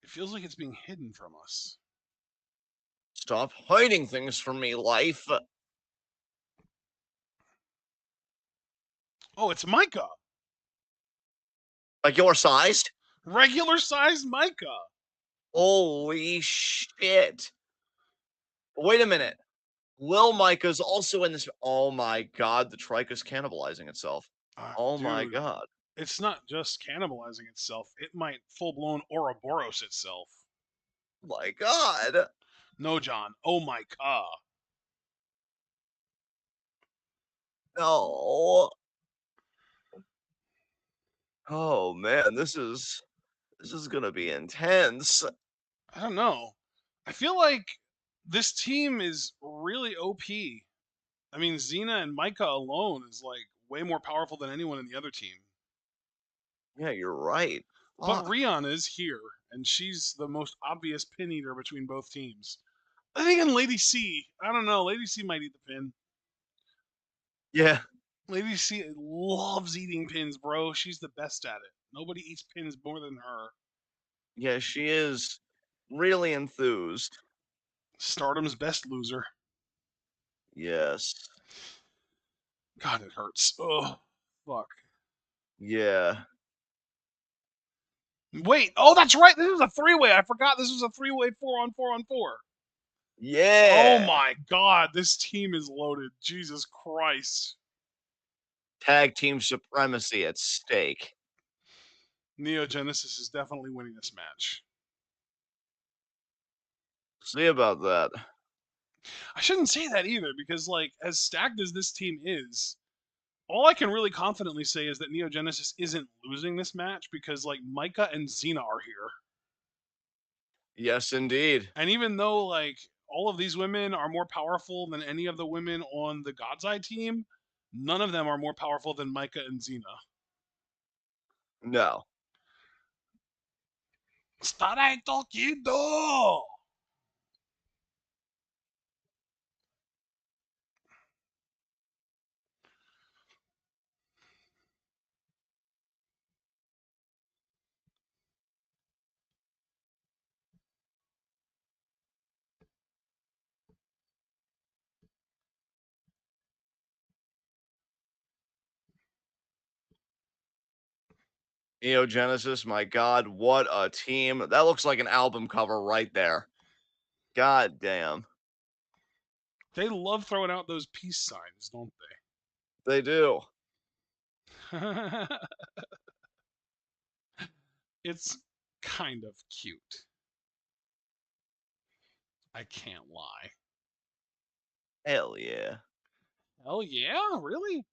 [SPEAKER 1] It feels like it's being hidden from us.
[SPEAKER 2] Stop hiding things from me, life.
[SPEAKER 1] Oh, it's Micah.
[SPEAKER 2] Like your sized?
[SPEAKER 1] Regular sized Micah.
[SPEAKER 2] Holy shit. Wait a minute. Lil Micah's also in this. Oh my god, the trike is cannibalizing itself. Oh my
[SPEAKER 1] Dude,
[SPEAKER 2] god.
[SPEAKER 1] it's not just cannibalizing itself. It might full blown Ouroboros itself.
[SPEAKER 2] My God.
[SPEAKER 1] No, John. Oh my god.
[SPEAKER 2] No. Oh man, this is gonna be intense.
[SPEAKER 1] I don't know. I feel like this team is really OP. I mean, Xena and Micah alone is like way more powerful than anyone in the other team.
[SPEAKER 2] Yeah, you're right.
[SPEAKER 1] But
[SPEAKER 2] Fuck.
[SPEAKER 1] Rion is here, and she's the most obvious pin eater between both teams. I think in Lady C, I don't know. Lady C might eat the pin.
[SPEAKER 2] Yeah,
[SPEAKER 1] Lady C loves eating pins, bro. She's the best at it. Nobody eats pins more than her.
[SPEAKER 2] yeah, she is really enthused.
[SPEAKER 1] Stardom's best loser.
[SPEAKER 2] Yes.
[SPEAKER 1] God, it hurts. Oh, fuck.
[SPEAKER 2] Yeah.
[SPEAKER 1] Wait. Oh, that's right. This was a three-way. I forgot this was a three-way 4-on-4-on-4. Oh
[SPEAKER 2] Yeah.
[SPEAKER 1] my god, this team is loaded. Jesus Christ.
[SPEAKER 2] Tag team supremacy at stake.
[SPEAKER 1] Neo Genesis is definitely winning this match.
[SPEAKER 2] See about that.
[SPEAKER 1] I shouldn't say that either because, like, as stacked as this team is, all I can really confidently say is that Neo Genesis isn't losing this match because, like, Micah and Xena are here.
[SPEAKER 2] Yes, indeed.
[SPEAKER 1] And even though, like, all of these women are more powerful than any of the women on the God's Eye team, none of them are more powerful than Micah and Xena.
[SPEAKER 2] No.
[SPEAKER 1] Starai Tokido!
[SPEAKER 2] Neo Genesis, my God, what a team. That looks like an album cover right there. God damn.
[SPEAKER 1] They love throwing out those peace signs, don't
[SPEAKER 2] They do.
[SPEAKER 1] they? It's kind of cute. I can't lie.
[SPEAKER 2] Hell yeah.
[SPEAKER 1] Oh, yeah? Really?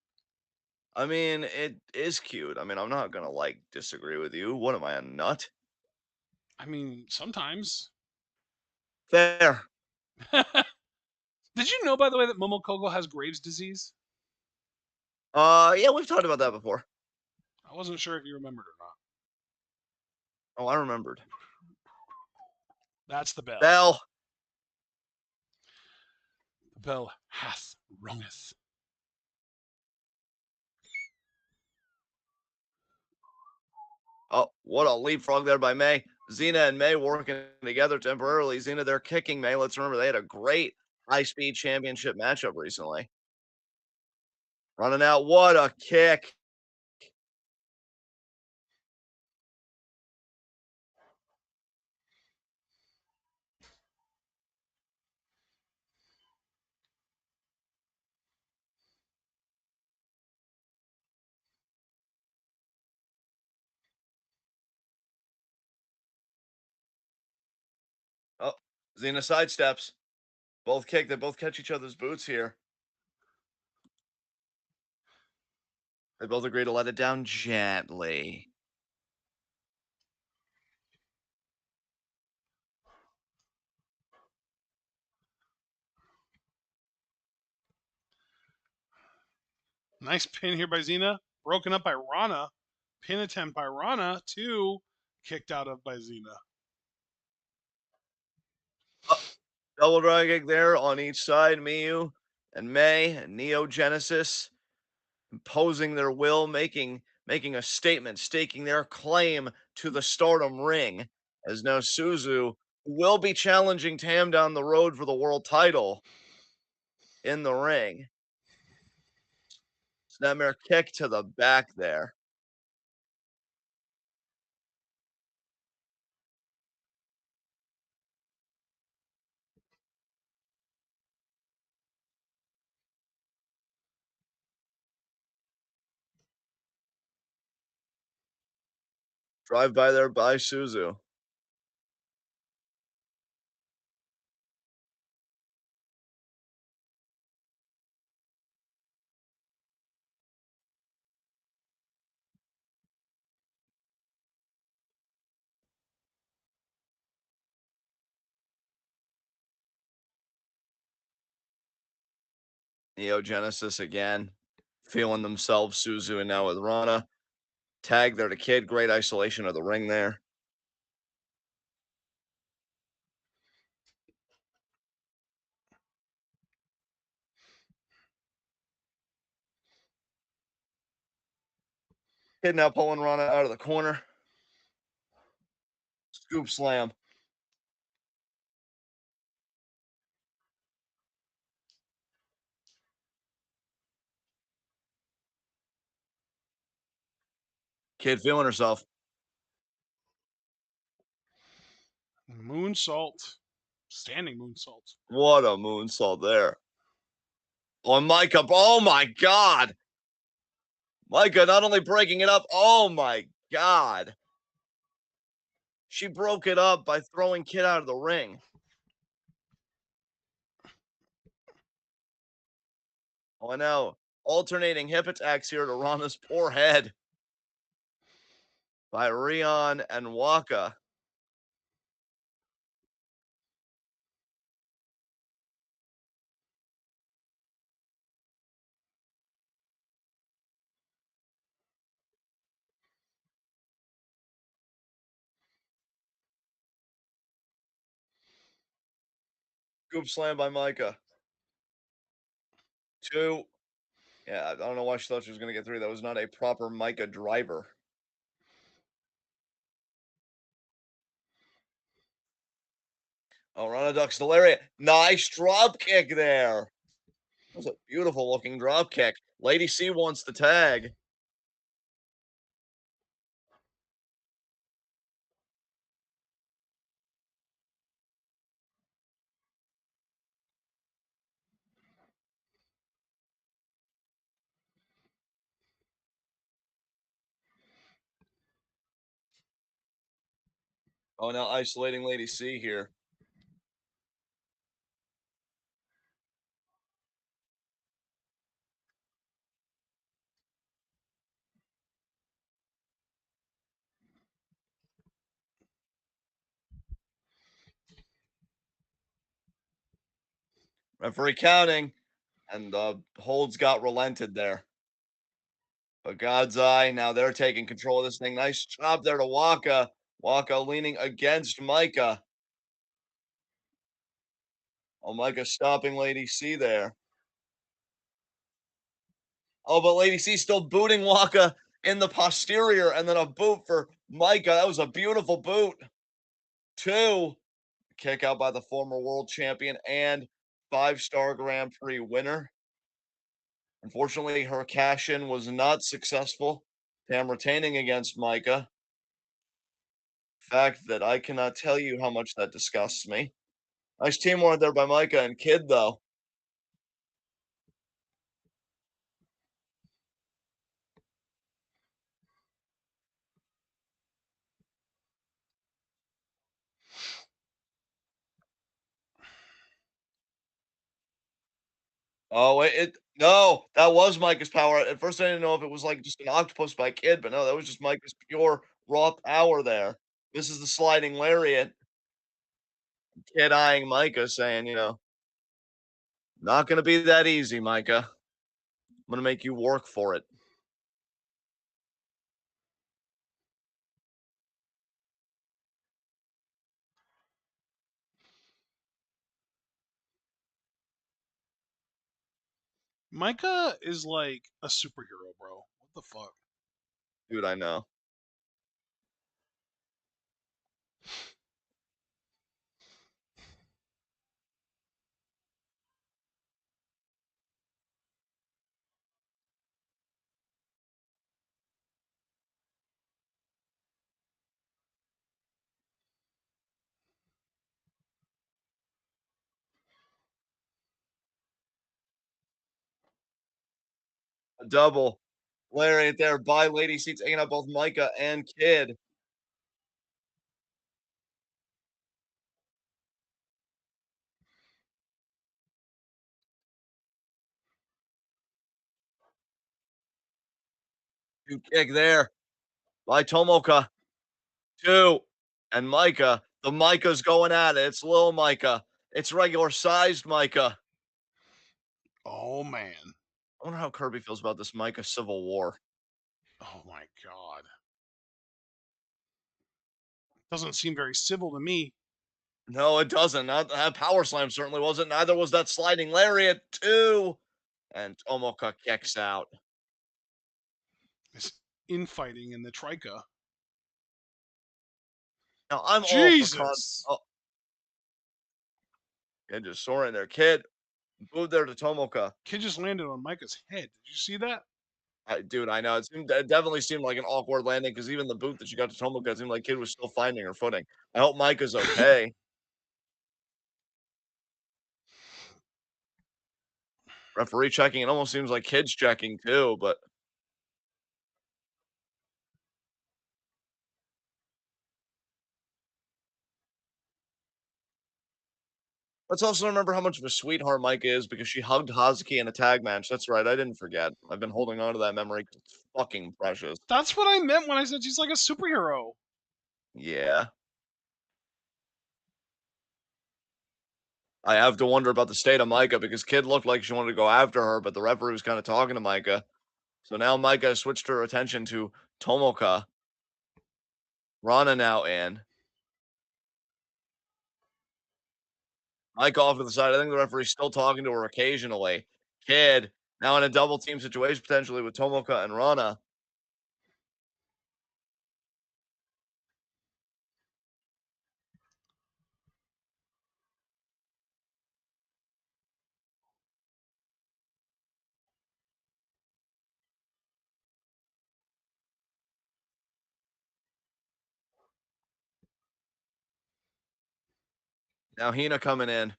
[SPEAKER 2] I mean, it is cute. I mean, I'm not gonna like disagree with you. What am I, a nut?
[SPEAKER 1] I mean, sometimes.
[SPEAKER 2] Fair.
[SPEAKER 1] Did you know, by the way, that Momokogo has Graves' disease?
[SPEAKER 2] Yeah, we've talked about that before.
[SPEAKER 1] I wasn't sure if you remembered or not.
[SPEAKER 2] Oh, I remembered.
[SPEAKER 1] That's the bell.
[SPEAKER 2] Bell.
[SPEAKER 1] The bell hath rungeth.
[SPEAKER 2] Oh, what a leapfrog there by May. Xena and May working together temporarily. Xena, they're kicking May. Let's remember they had a great high speed championship matchup recently. Running out. What a kick. Oh, Xena sidesteps. Both kick. They both catch each other's boots here. They both agree to let it down gently.
[SPEAKER 1] Nice pin here by Xena. Broken up by Rana. Pin attempt by Rana. Two. Kicked out of by Xena.
[SPEAKER 2] Oh, double drag kick there on each side. Miyu and May and Neo Genesis imposing their will, making a statement, staking their claim to the Stardom ring. As now Suzu will be challenging Tam down the road for the world title in the ring. Snapmare kick to the back there. Drive by there by Suzu. Neogenesis again, feeling themselves, Suzu and now with Rana. Tag there to Kid. Great isolation of the ring there. Kid now pulling Rana out of the corner. Scoop slam. Kid feeling herself.
[SPEAKER 1] Moonsault. Standing moonsault.
[SPEAKER 2] What a moonsault there. On Micah. Oh my God. Micah not only breaking it up. Oh my God. She broke it up by throwing Kid out of the ring. Oh, I know. Alternating hip attacks here to Rana's poor head by Rion and Waka. Scoop slam by Micah. 2. Yeah, I don't know why she thought she was going to get 3. That was not a proper Micah driver. Oh, Rana ducks the lariat. Nice drop kick there. That was a beautiful looking drop kick. Lady C wants the tag. Oh, now isolating Lady C here. Referee counting, and the holds got relented there. But God's Eye, now they're taking control of this thing. Nice job there to Waka. Waka leaning against Micah. Oh, Micah stopping Lady C there. Oh, but Lady C still booting Waka in the posterior, and then a boot for Micah. That was a beautiful boot. 2. Kick out by the former world champion and 5-star Grand Prix winner. Unfortunately, her cash in was not successful. Tam retaining against Micah. Fact that I cannot tell you how much that disgusts me. Nice teamwork there by Micah and Kid, though. Oh, no, that was Micah's power. At first, I didn't know if it was like just an octopus by Kid, but no, that was just Micah's pure raw power there. This is the sliding lariat. Kid eyeing Micah, saying, not going to be that easy, Micah. I'm going to make you work for it.
[SPEAKER 1] Micah is like a superhero, bro. What the fuck?
[SPEAKER 2] Dude, I know. A double lariat there by Lady C, taking out both Micah and Kid. Two kick there by Tomoka. 2. And Micah. The Micah's going at it. It's little Micah. It's regular sized Micah.
[SPEAKER 1] Oh man.
[SPEAKER 2] I wonder how Kirby feels about this Micah Civil War.
[SPEAKER 1] Oh my God. Doesn't seem very civil to me.
[SPEAKER 2] No, it doesn't. Not that power slam certainly wasn't. Neither was that sliding lariat too. And Tomoka kicks out.
[SPEAKER 1] This infighting in the Trika.
[SPEAKER 2] Now I'm all for
[SPEAKER 1] Jesus.
[SPEAKER 2] oh, and just soaring there, kid. Move there to Tomoka.
[SPEAKER 1] Kid just landed on Micah's head. Did you see that?
[SPEAKER 2] Dude, I know it definitely seemed like an awkward landing because even the boot that she got to Tomoka it seemed like kid was still finding her footing. I hope Micah's okay. Referee checking. It almost seems like kids checking too, but let's also remember how much of a sweetheart Micah is because she hugged Hazuki in a tag match. That's right. I didn't forget. I've been holding on to that memory 'cause it's fucking precious.
[SPEAKER 1] That's what I meant when I said she's like a superhero.
[SPEAKER 2] Yeah. I have to wonder about the state of Micah because Kid looked like she wanted to go after her, but the referee was kind of talking to Micah. So now Micah has switched her attention to Tomoka. Rana now in. Micah off to the side. I think the referee's still talking to her occasionally. Kid now in a double team situation potentially with Tomoka and Rana. Now Hina coming in.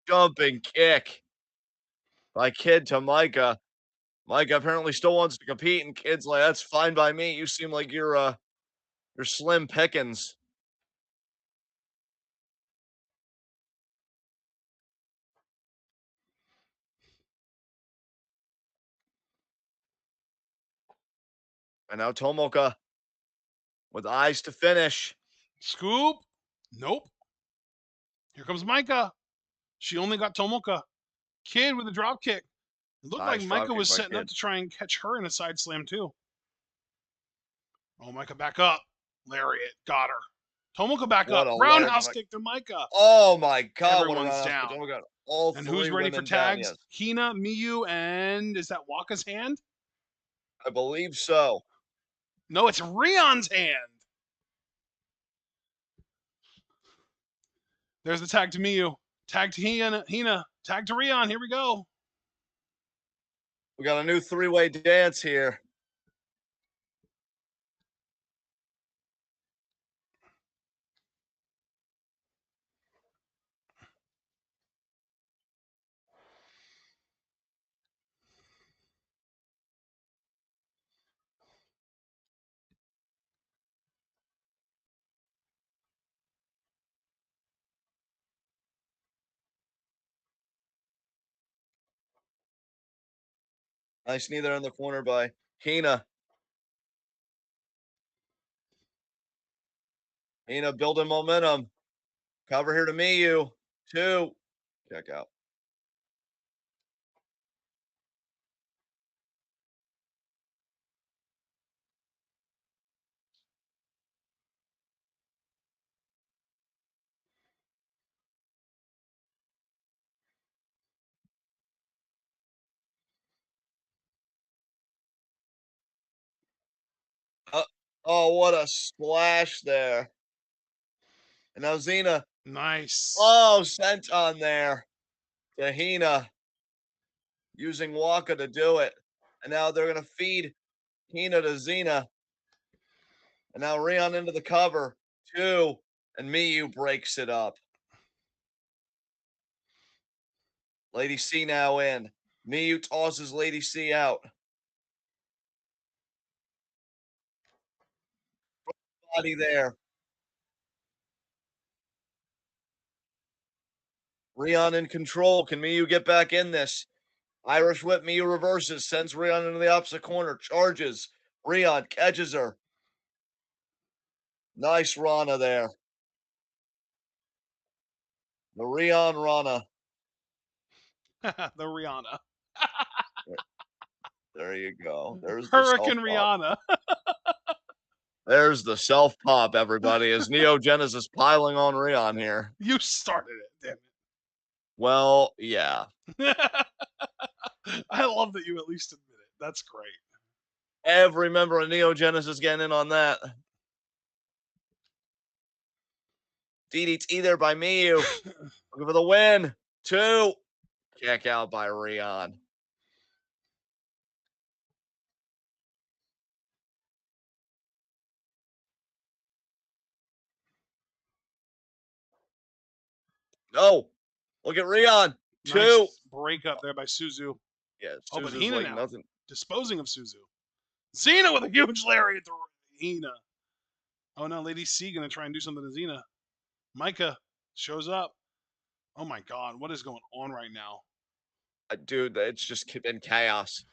[SPEAKER 2] Jumping kick by Kid to Micah. Micah apparently still wants to compete, and Kid's like, "That's fine by me. You seem like you're slim pickings." And now Tomoka with eyes to finish.
[SPEAKER 1] Scoop. Nope. Here comes Micah. She only got Tomoka. Kid with a drop kick. It looked like
[SPEAKER 2] Nice
[SPEAKER 1] Micah
[SPEAKER 2] dropkick
[SPEAKER 1] was
[SPEAKER 2] by
[SPEAKER 1] setting up
[SPEAKER 2] Kid.
[SPEAKER 1] to try and catch her in a side slam too. Oh, Micah back up. Lariat. Got her. Tomoka back
[SPEAKER 2] What
[SPEAKER 1] up.
[SPEAKER 2] a ledge.
[SPEAKER 1] Roundhouse kick to Micah.
[SPEAKER 2] Oh my god, what a
[SPEAKER 1] Everyone's
[SPEAKER 2] roundhouse. But
[SPEAKER 1] down.
[SPEAKER 2] Tomoka got all
[SPEAKER 1] And who's
[SPEAKER 2] three
[SPEAKER 1] ready for
[SPEAKER 2] women down.
[SPEAKER 1] tags?
[SPEAKER 2] Yes,
[SPEAKER 1] Hina, Miyu, and is that Waka's hand?
[SPEAKER 2] I believe so.
[SPEAKER 1] No, it's Rion's hand. There's the tag to Miyu. Tag to Hina. Tag to Rion. Here we go.
[SPEAKER 2] We got a new three-way dance here. Nice knee there in the corner by Hina. Hina building momentum. Cover here to Miyu. Two. Check out. Uh, oh, what a splash there. And now Xena.
[SPEAKER 1] Nice.
[SPEAKER 2] Oh, sent on there to Hina. Using Waka to do it. And now they're going to feed Hina to Xena. And now Rion into the cover. Two. And Miyu breaks it up. Lady C now in. Miyu tosses Lady C out. Body there. Rion in control. Can Miyu get back in this? Irish whip. Miyu reverses. Sends Rion into the opposite corner. Charges. Rion catches her. Nice Rana there. The Rion Rana.
[SPEAKER 1] The Rihanna.
[SPEAKER 2] There you go. There's the self
[SPEAKER 1] Hurricane
[SPEAKER 2] pop.
[SPEAKER 1] Rihanna.
[SPEAKER 2] There's the self pop, everybody, as Neo Genesis piling on Rion here.
[SPEAKER 1] You started it, damn
[SPEAKER 2] Well, yeah.
[SPEAKER 1] it. I love that you at least admit it. That's great.
[SPEAKER 2] Every member of Neo Genesis getting in on that. DDT there by Miyu. Looking for the win. 2. Kick out by Rion. Oh, look at Rion. 2.
[SPEAKER 1] Nice break up there by Suzu.
[SPEAKER 2] Yeah,
[SPEAKER 1] Oh, but
[SPEAKER 2] Suzu's
[SPEAKER 1] Hina
[SPEAKER 2] like
[SPEAKER 1] now.
[SPEAKER 2] nothing.
[SPEAKER 1] Disposing of Suzu. Xena with a huge lariat to Hina. Oh no, Lady C gonna try and do something to Xena. Micah shows up. Oh my god, what is going on right now?
[SPEAKER 2] Dude, it's just been chaos.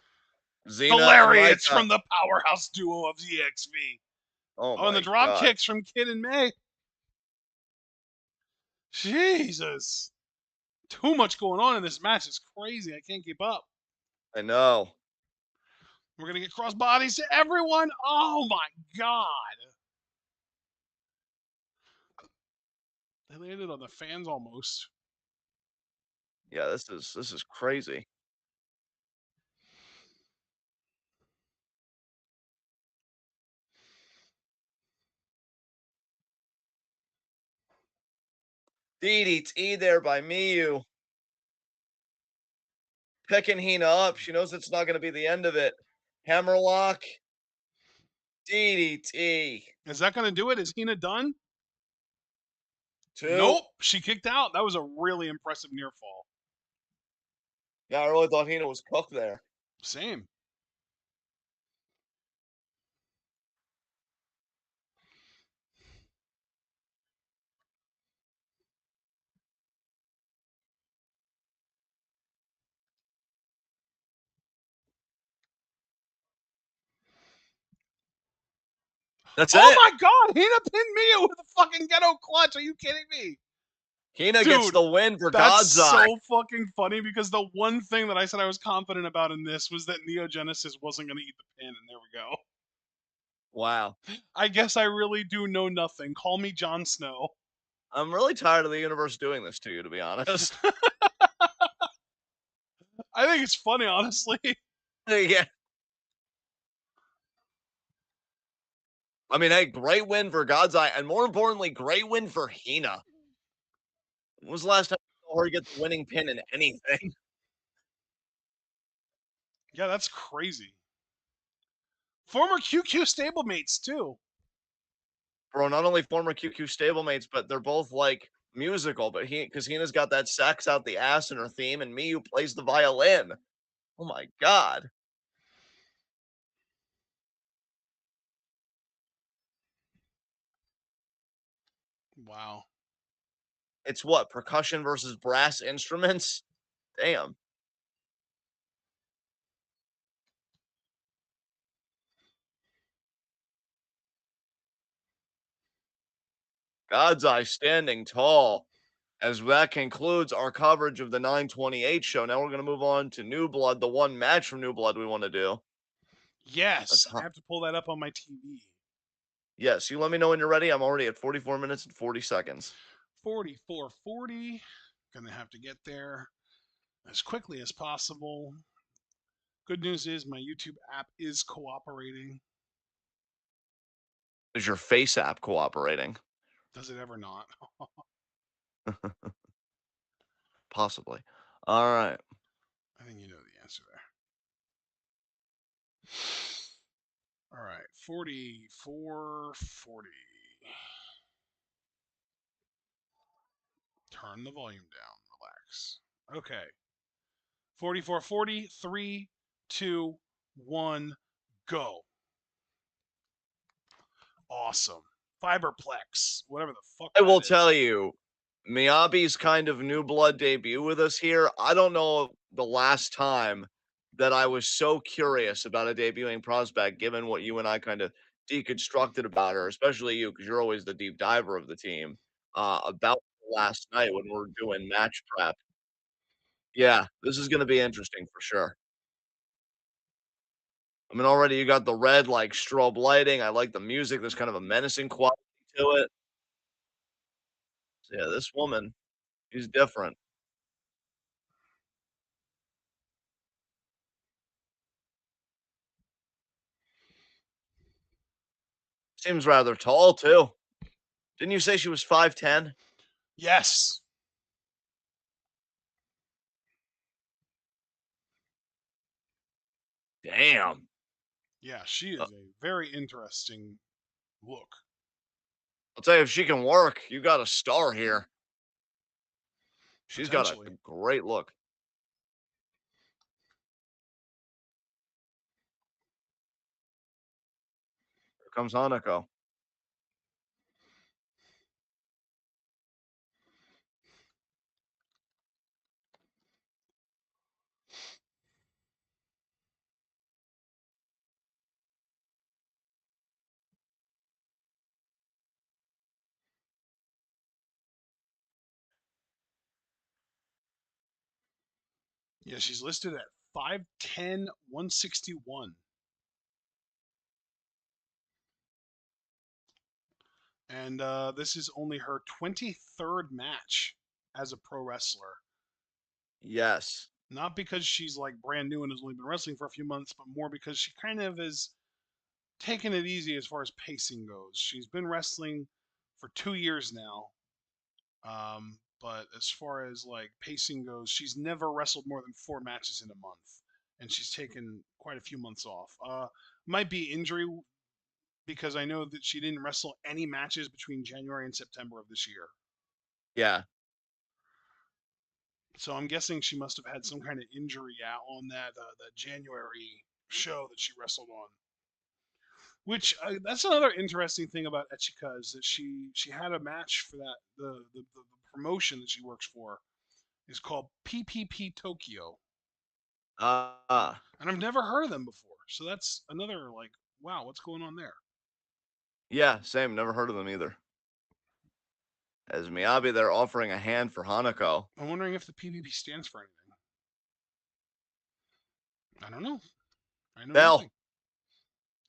[SPEAKER 1] The
[SPEAKER 2] Xena and
[SPEAKER 1] lariats
[SPEAKER 2] Micah.
[SPEAKER 1] from the powerhouse duo of ZXV.
[SPEAKER 2] Oh
[SPEAKER 1] Oh, and the
[SPEAKER 2] my
[SPEAKER 1] drop
[SPEAKER 2] god.
[SPEAKER 1] kicks from Kid and May. Jesus. Too much going on in this match. It's crazy. I can't keep up.
[SPEAKER 2] I know.
[SPEAKER 1] We're going to get cross bodies to everyone. Oh my god. They landed on the fans almost.
[SPEAKER 2] Yeah, this is crazy. DDT there by Miyu. Picking Hina up. She knows it's not going to be the end of it. Hammerlock. DDT.
[SPEAKER 1] Is that going to do it? Is Hina done?
[SPEAKER 2] 2.
[SPEAKER 1] Nope. She kicked out. That was a really impressive near fall.
[SPEAKER 2] Yeah, I really thought Hina was cooked there.
[SPEAKER 1] Same.
[SPEAKER 2] That's
[SPEAKER 1] Oh
[SPEAKER 2] it.
[SPEAKER 1] my god. Hina pinned Mia with a fucking ghetto clutch. Are you kidding me?
[SPEAKER 2] Hina gets
[SPEAKER 1] Dude,
[SPEAKER 2] the win for
[SPEAKER 1] that's
[SPEAKER 2] God's Eye.
[SPEAKER 1] so fucking funny because the one thing that I said I was confident about in this was that Neo Genesis wasn't going to eat the pin, and there we go.
[SPEAKER 2] Wow.
[SPEAKER 1] I guess I really do know nothing. Call me Jon Snow.
[SPEAKER 2] I'm really tired of the universe doing this to you, to be honest.
[SPEAKER 1] I think it's funny, honestly.
[SPEAKER 2] Yeah. I mean, hey, great win for God's Eye, and more importantly, great win for Hina. When was the last time you saw her get the winning pin in anything?
[SPEAKER 1] Yeah, that's crazy. Former QQ stablemates, too.
[SPEAKER 2] Bro, not only former QQ stablemates, but they're both like musical. But because Hina's got that sax out the ass in her theme, and Miyu plays the violin. Oh my god.
[SPEAKER 1] Wow.
[SPEAKER 2] It's what? Percussion versus brass instruments? Damn. God's Eye standing tall. As that concludes our coverage of the 928 show. Now we're going to move on to New Blood, the one match from New Blood we want to do.
[SPEAKER 1] Yes, I have to pull that up on my TV.
[SPEAKER 2] Yes, you let me know when you're ready. I'm already at 44 minutes and 40 seconds.
[SPEAKER 1] 4440. Gonna have to get there as quickly as possible. Good news is my YouTube app is cooperating.
[SPEAKER 2] Is your face app cooperating?
[SPEAKER 1] Does it ever not?
[SPEAKER 2] Possibly. All right.
[SPEAKER 1] I think you know the answer there. All right, 4440. Turn the volume down. Relax. Okay. 44 40, 3, 2, 1, go. Awesome. Fiberplex, whatever the fuck
[SPEAKER 2] I
[SPEAKER 1] that
[SPEAKER 2] will tell
[SPEAKER 1] is.
[SPEAKER 2] you, Miyabi's kind of new blood debut with us here. I don't know the last time that I was so curious about a debuting prospect, given what you and I kind of deconstructed about her, especially you, because you're always the deep diver of the team. About last night when we're doing match prep. Yeah, this is going to be interesting for sure. I mean, already you got the red like strobe lighting. I like the music. There's kind of a menacing quality to it. So yeah, this woman, she's different. Seems rather tall too. Didn't you say she was 5'10"?
[SPEAKER 1] Yes.
[SPEAKER 2] Damn.
[SPEAKER 1] Yeah, she
[SPEAKER 2] Uh,
[SPEAKER 1] is a very interesting look,
[SPEAKER 2] I'll tell you, if she can work, you got a star here. She's got a
[SPEAKER 1] potentially.
[SPEAKER 2] great look. Here comes Hanako.
[SPEAKER 1] Yeah, she's listed at 5'10", 161. And this is only her 23rd match as a pro wrestler.
[SPEAKER 2] Yes.
[SPEAKER 1] Not because she's like brand new and has only been wrestling for a few months, but more because she kind of is taking it easy as far as pacing goes. She's been wrestling for 2 years now. But as far as like pacing goes, she's never wrestled more than 4 matches in a month. And she's taken quite a few months off. Might be injury because I know that she didn't wrestle any matches between January and September of this year.
[SPEAKER 2] Yeah.
[SPEAKER 1] So I'm guessing she must have had some kind of injury out on that January show that she wrestled on. Which that's another interesting thing about Echika is that she had a match for that the promotion that she works for is called PPP Tokyo,
[SPEAKER 2] Uh,
[SPEAKER 1] and I've never heard of them before. So that's another like, wow, what's going on there?
[SPEAKER 2] yeah, same. Never heard of them either. As Miyabi, they're offering a hand for Hanako.
[SPEAKER 1] I'm wondering if the PPP stands for anything. I don't know. I know
[SPEAKER 2] Bell.
[SPEAKER 1] nothing.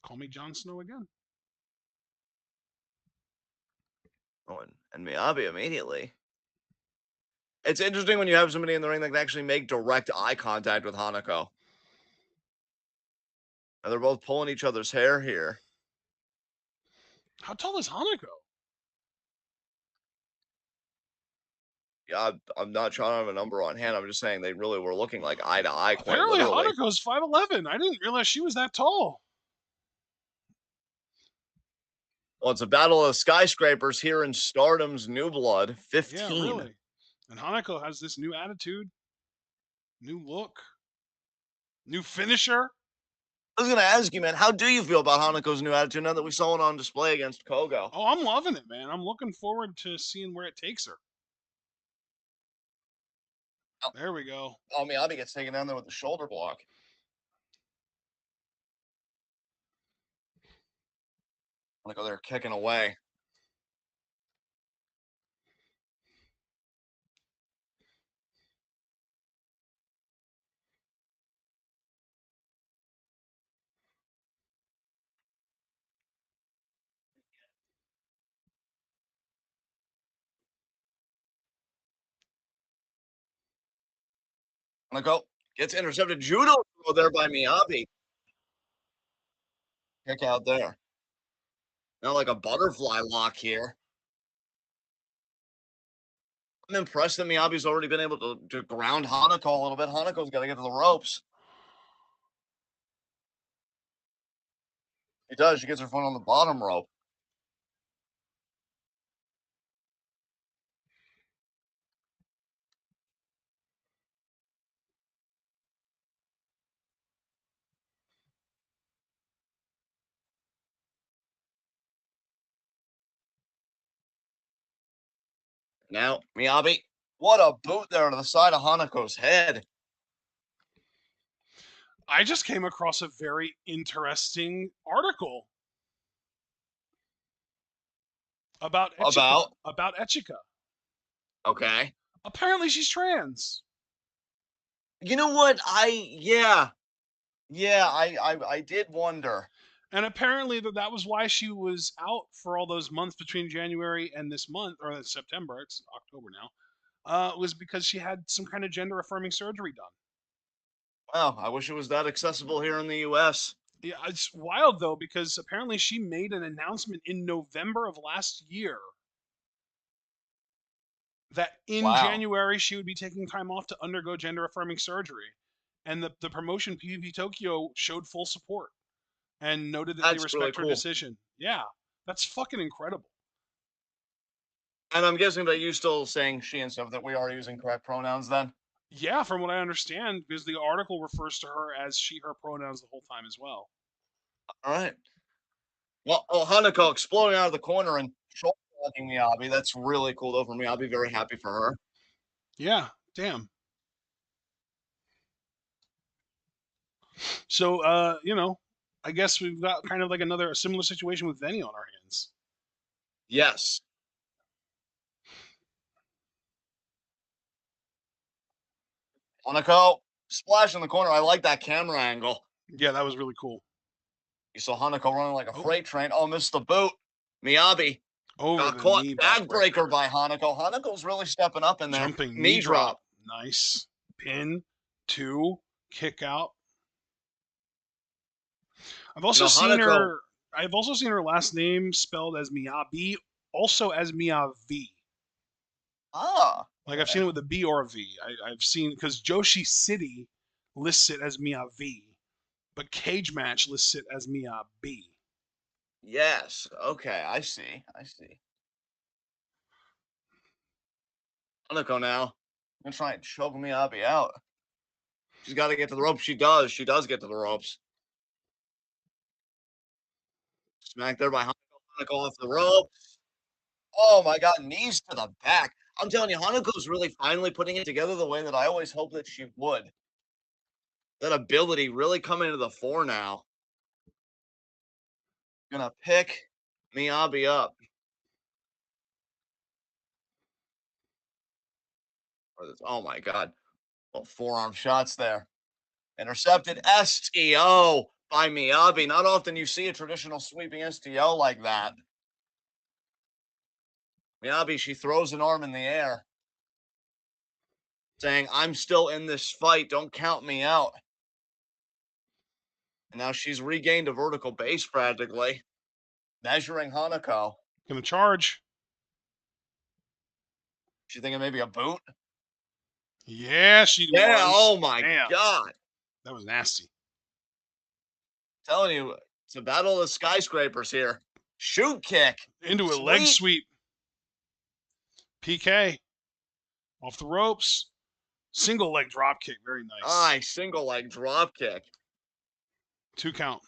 [SPEAKER 1] Call me Jon Snow again.
[SPEAKER 2] Oh, and Miyabi immediately. It's interesting when you have somebody in the ring that can actually make direct eye contact with Hanako. And they're both pulling each other's hair here.
[SPEAKER 1] How tall is Hanako?
[SPEAKER 2] Yeah, I'm not trying to have a number on hand. I'm just saying they really were looking like eye to eye, quite
[SPEAKER 1] Apparently
[SPEAKER 2] literally.
[SPEAKER 1] Hanako's 5'11". I didn't realize she was that tall.
[SPEAKER 2] Well, it's a battle of skyscrapers here in Stardom's New Blood
[SPEAKER 1] Yeah,
[SPEAKER 2] 15.
[SPEAKER 1] really. And Hanako has this new attitude, new look, new finisher.
[SPEAKER 2] I was going to ask you, man, how do you feel about Hanako's new attitude now that we saw it on display against Kogo?
[SPEAKER 1] Oh, I'm loving it, man. I'm looking forward to seeing where it takes her.
[SPEAKER 2] Oh,
[SPEAKER 1] There we go.
[SPEAKER 2] oh Miyabi gets taken down there with the shoulder block. Hanako there kicking away. Hanako gets intercepted. Judo throw there by Miyabi. Kick out there. Now like a butterfly lock here. I'm impressed that Miyabi's already been able to ground Hanako a little bit. Hanako's got to get to the ropes. She does. She gets her foot on the bottom rope. Now, Miyabi, what a boot there to the side of Hanako's head.
[SPEAKER 1] I just came across a very interesting article about Ichika.
[SPEAKER 2] About,
[SPEAKER 1] About Ichika.
[SPEAKER 2] okay.
[SPEAKER 1] Apparently, she's trans.
[SPEAKER 2] You know what? I did wonder.
[SPEAKER 1] And apparently that was why she was out for all those months between January and this month, or September. It's October now. Was because she had some kind of gender affirming surgery done.
[SPEAKER 2] Well, I wish it was that accessible here in the US.
[SPEAKER 1] Yeah, it's wild though because apparently she made an announcement in November of last year that in
[SPEAKER 2] Wow,
[SPEAKER 1] January she would be taking time off to undergo gender affirming surgery. And the promotion PvP Tokyo showed full support and noted that they
[SPEAKER 2] that's really
[SPEAKER 1] respect her
[SPEAKER 2] cool.
[SPEAKER 1] decision. Yeah, that's fucking incredible.
[SPEAKER 2] And I'm guessing that you still saying she and stuff that we are using correct pronouns then?
[SPEAKER 1] Yeah, from what I understand, because the article refers to her as she, her pronouns the whole time as well.
[SPEAKER 2] All right. Well, oh, Hanako exploding out of the corner and shoulder blocking Miyabi. That's really cool though for me. I'll be very happy for her.
[SPEAKER 1] Yeah, damn. So, I guess we've got kind of like a similar situation with Venny on our hands.
[SPEAKER 2] Yes. Hanako, splash in the corner. I like that camera angle.
[SPEAKER 1] Yeah, that was really cool.
[SPEAKER 2] You saw Hanako running like a
[SPEAKER 1] Oh,
[SPEAKER 2] freight train. Oh, missed the boot. Miyabi
[SPEAKER 1] over
[SPEAKER 2] got
[SPEAKER 1] the
[SPEAKER 2] caught.
[SPEAKER 1] knee
[SPEAKER 2] Backbreaker
[SPEAKER 1] backbreaker.
[SPEAKER 2] by Hanako. Hanako's really stepping up in there.
[SPEAKER 1] Jumping knee
[SPEAKER 2] Knee
[SPEAKER 1] drop.
[SPEAKER 2] drop.
[SPEAKER 1] Nice. Pin, two, kick out. I've
[SPEAKER 2] You
[SPEAKER 1] also
[SPEAKER 2] know,
[SPEAKER 1] seen
[SPEAKER 2] Hanako.
[SPEAKER 1] her. I've also seen her last name spelled as Miyabi, also as Miyavi.
[SPEAKER 2] Ah,
[SPEAKER 1] Like I've seen
[SPEAKER 2] okay.
[SPEAKER 1] it with a B or a V. I've seen because Joshi City lists it as Miyavi, but Cage Match lists it as Miyabi.
[SPEAKER 2] Yes. Okay. I see. I see. Hanako now. I'm gonna try and choke Miyabi out. She's got to get to the ropes. She does. She does get to the ropes. Smacked there by Hanako. Hanako off the ropes. Oh my God. Knees to the back. I'm telling you, Hanako's really finally putting it together the way that I always hoped that she would. That ability really coming to the fore now. Gonna pick Miyabi up. Oh my God. Well, forearm shots there. Intercepted STO by Miyabi. Not often you see a traditional sweeping STO like that. Miyabi, she throws an arm in the air, saying, I'm still in this fight. Don't count me out. And now she's regained a vertical base practically, measuring Hanako.
[SPEAKER 1] Gonna charge.
[SPEAKER 2] She thinking maybe a boot?
[SPEAKER 1] Yeah, she
[SPEAKER 2] Yeah,
[SPEAKER 1] was.
[SPEAKER 2] oh my
[SPEAKER 1] Damn,
[SPEAKER 2] God.
[SPEAKER 1] that was nasty.
[SPEAKER 2] Telling you, it's a battle of the skyscrapers here. Shoot kick.
[SPEAKER 1] Into a leg
[SPEAKER 2] Sweet.
[SPEAKER 1] sweep. PK off the ropes. Single leg drop kick. Very nice.
[SPEAKER 2] Nice single leg drop kick.
[SPEAKER 1] 2 count.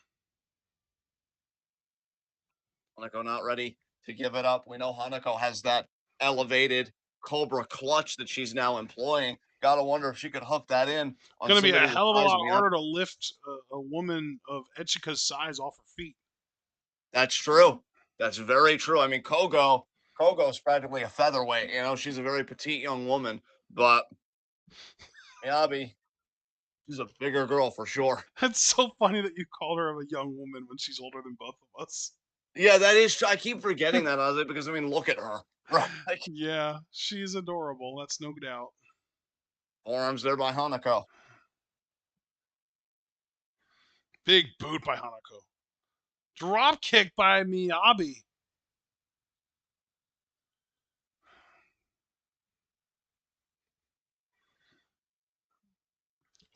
[SPEAKER 2] Hanako not ready to give it up. We know Hanako has that elevated Cobra clutch that she's now employing. Gotta wonder if she could hook that in on
[SPEAKER 1] Gonna be a
[SPEAKER 2] somebody the
[SPEAKER 1] hell of a
[SPEAKER 2] size of
[SPEAKER 1] lot
[SPEAKER 2] me.
[SPEAKER 1] harder to lift a woman of Ichika's size off her feet.
[SPEAKER 2] That's true. That's very true. I mean, Kogo's practically a featherweight. You know, she's a very petite young woman, but Miyabi, she's a bigger girl for sure.
[SPEAKER 1] It's so funny that you called her a young woman when she's older than both of us.
[SPEAKER 2] Yeah, that is true. I keep forgetting that of it because I mean, look at her. Right.
[SPEAKER 1] Yeah, she's adorable. That's no doubt.
[SPEAKER 2] Forearms there by Hanako.
[SPEAKER 1] Big boot by Hanako. Drop kick by Miyabi.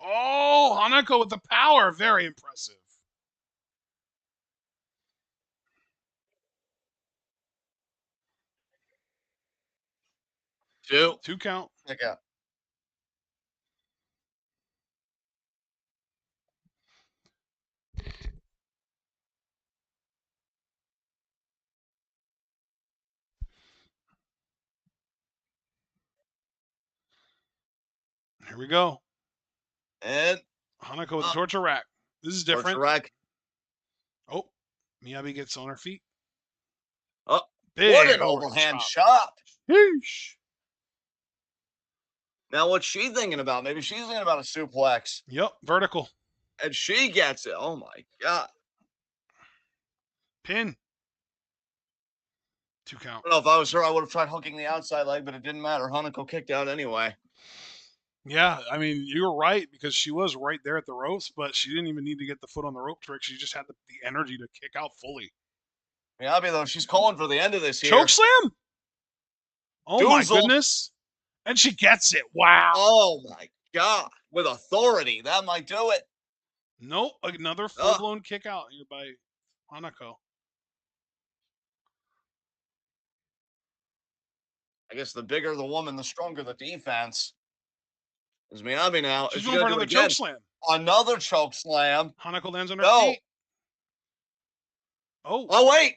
[SPEAKER 1] Oh, Hanako with the power. Very impressive.
[SPEAKER 2] Two.
[SPEAKER 1] 2 count.
[SPEAKER 2] Kick out.
[SPEAKER 1] Here we go.
[SPEAKER 2] And
[SPEAKER 1] Hanako with the torture rack. This is
[SPEAKER 2] torture
[SPEAKER 1] different.
[SPEAKER 2] rack.
[SPEAKER 1] Oh, Miyabi gets on her feet.
[SPEAKER 2] Oh, what
[SPEAKER 1] Big
[SPEAKER 2] an
[SPEAKER 1] overhead
[SPEAKER 2] overhand
[SPEAKER 1] chop.
[SPEAKER 2] shot.
[SPEAKER 1] Yeesh.
[SPEAKER 2] Now, what's she thinking about? Maybe she's thinking about a suplex.
[SPEAKER 1] Yep, vertical.
[SPEAKER 2] And she gets it. Oh, my God.
[SPEAKER 1] Pin. 2 count.
[SPEAKER 2] I don't know if I was her, I would have tried hooking the outside leg, but it didn't matter. Hanako kicked out anyway.
[SPEAKER 1] Yeah, I mean, you were right because she was right there at the ropes, but she didn't even need to get the foot on the rope trick. She just had the energy to kick out fully.
[SPEAKER 2] Miyabi, though, she's calling for the end of this
[SPEAKER 1] Choke
[SPEAKER 2] here.
[SPEAKER 1] slam? Oh my
[SPEAKER 2] Doozle.
[SPEAKER 1] goodness. And she gets it. Wow.
[SPEAKER 2] Oh, my God. With authority. That might do it.
[SPEAKER 1] Nope, another full-blown kick out here by Hanako.
[SPEAKER 2] I guess the bigger the woman, the stronger the defense. Is Miyabi now.
[SPEAKER 1] She's
[SPEAKER 2] Is she
[SPEAKER 1] going for
[SPEAKER 2] going to do
[SPEAKER 1] another
[SPEAKER 2] it
[SPEAKER 1] choke
[SPEAKER 2] again?
[SPEAKER 1] slam.
[SPEAKER 2] Another choke slam.
[SPEAKER 1] Hanako lands on her
[SPEAKER 2] No.
[SPEAKER 1] feet. Oh,
[SPEAKER 2] Oh, wait.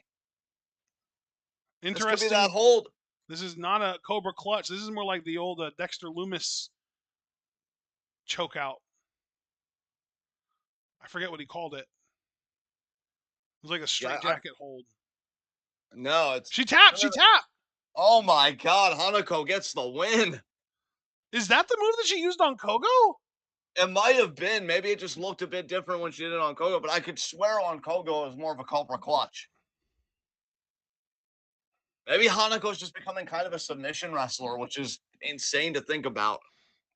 [SPEAKER 2] This could
[SPEAKER 1] interesting.
[SPEAKER 2] be that hold.
[SPEAKER 1] This is not a Cobra clutch. This is more like the old Dexter Loomis choke out. I forget what he called it. It was like a straight jacket hold.
[SPEAKER 2] No, it's.
[SPEAKER 1] She tapped. She tapped.
[SPEAKER 2] Oh, my God. Hanako gets the win.
[SPEAKER 1] Is that the move that she used on Kogo?
[SPEAKER 2] It might have been. Maybe it just looked a bit different when she did it on Kogo, but I could swear on Kogo it was more of a Cobra clutch. Maybe Hanako's just becoming kind of a submission wrestler, which is insane to think about.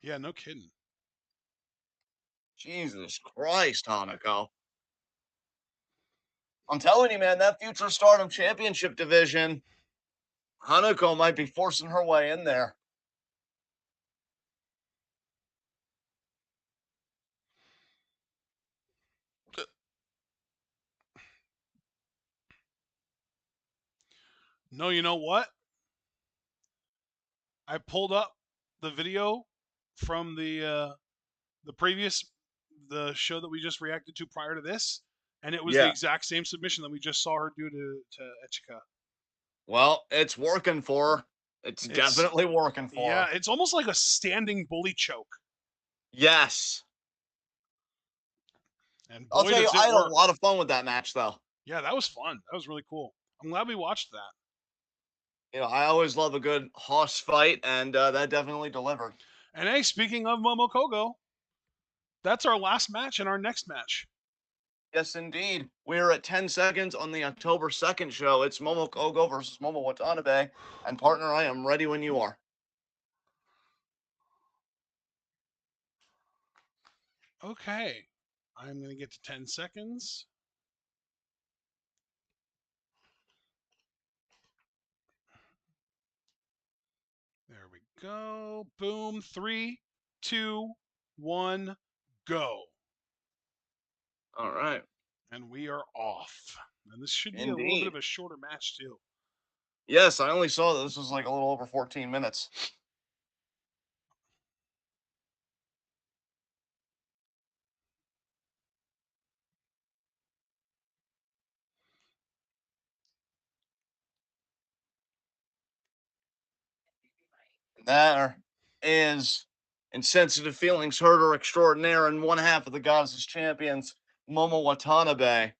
[SPEAKER 1] Yeah, no kidding.
[SPEAKER 2] Jesus Christ, Hanako. I'm telling you, man, that future Stardom Championship division, Hanako might be forcing her way in there.
[SPEAKER 1] No, you know what? I pulled up the video from the previous the show that we just reacted to prior to this, and it was the
[SPEAKER 2] Yeah.
[SPEAKER 1] exact same submission that we just saw her do to Ichika.
[SPEAKER 2] Well, it's working for her. It's definitely working for
[SPEAKER 1] Yeah,
[SPEAKER 2] her.
[SPEAKER 1] it's almost like a standing bully choke.
[SPEAKER 2] Yes.
[SPEAKER 1] And
[SPEAKER 2] I'll
[SPEAKER 1] boy,
[SPEAKER 2] tell you,
[SPEAKER 1] does
[SPEAKER 2] I
[SPEAKER 1] it
[SPEAKER 2] had a
[SPEAKER 1] work.
[SPEAKER 2] lot of fun with that match, though.
[SPEAKER 1] Yeah, that was fun. That was really cool. I'm glad we watched that.
[SPEAKER 2] You know, I always love a good hoss fight, and that definitely delivered.
[SPEAKER 1] And hey, speaking of Momo Kogo, that's our last match and our next match.
[SPEAKER 2] Yes, indeed. We're at 10 seconds on the October 2nd show. It's Momo Kogo versus Momo Watanabe. And partner, I am ready when you are.
[SPEAKER 1] Okay. I'm going to get to 10 seconds. There we go. Boom. 3, 2, 1, go.
[SPEAKER 2] All right.
[SPEAKER 1] And we are off. And this should be a little bit
[SPEAKER 2] Indeed.
[SPEAKER 1] of a shorter match, too.
[SPEAKER 2] Yes, I only saw that this was like a little over 14 minutes. There is insensitive feelings herder extraordinaire and one half of the Goddesses Champions, Momo Watanabe.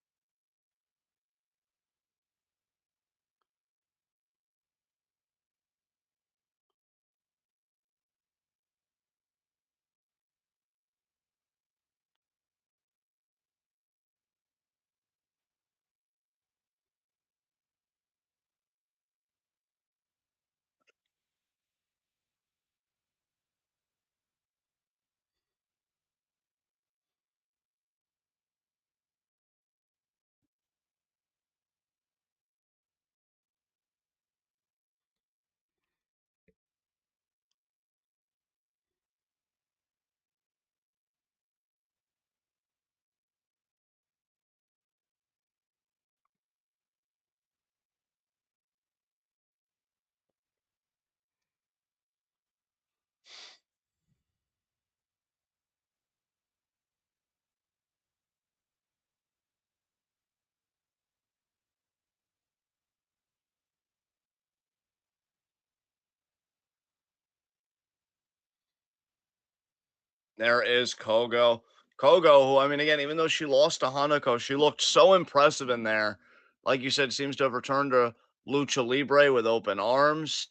[SPEAKER 2] There is Kogo. Kogo, who I mean, again, even though she lost to Hanako, she looked so impressive in there. Like you said, seems to have returned to Lucha Libre with open arms,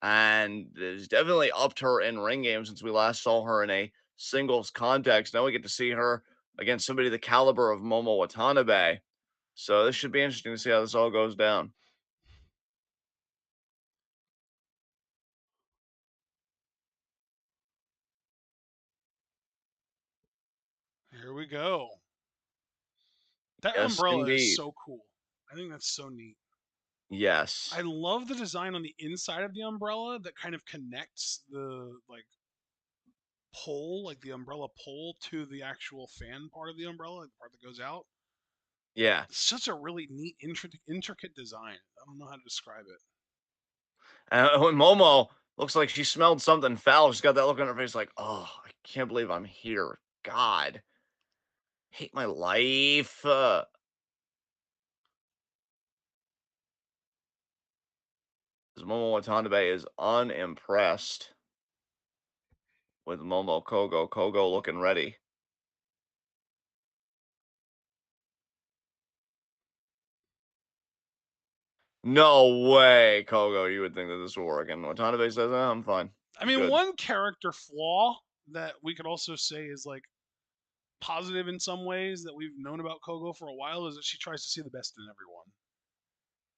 [SPEAKER 2] and has definitely upped her in ring game since we last saw her in a singles context. Now we get to see her against somebody the caliber of Momo Watanabe. So this should be interesting to see how this all goes down.
[SPEAKER 1] Here we go. That
[SPEAKER 2] Yes,
[SPEAKER 1] umbrella is
[SPEAKER 2] indeed.
[SPEAKER 1] so cool. I think that's so neat. I
[SPEAKER 2] Yes.
[SPEAKER 1] love the design on the inside of the umbrella that kind of connects the like pole, like the umbrella pole, to the actual fan part of the umbrella, like the part that goes out.
[SPEAKER 2] Yeah.
[SPEAKER 1] It's such a really neat, intricate design. I don't know how to describe it.
[SPEAKER 2] When Momo looks like she smelled something foul, she's got that look on her face like, "Oh, I can't believe I'm here. God, hate my life." 'Cause Momo Watanabe is unimpressed with Momo Kogo. Kogo looking ready. No way, Kogo. You would think that this would work, and Watanabe says, "I'm fine.
[SPEAKER 1] I mean,
[SPEAKER 2] Good."
[SPEAKER 1] one character flaw that we could also say is like positive in some ways that we've known about Kogo for a while is that she tries to see the best in everyone.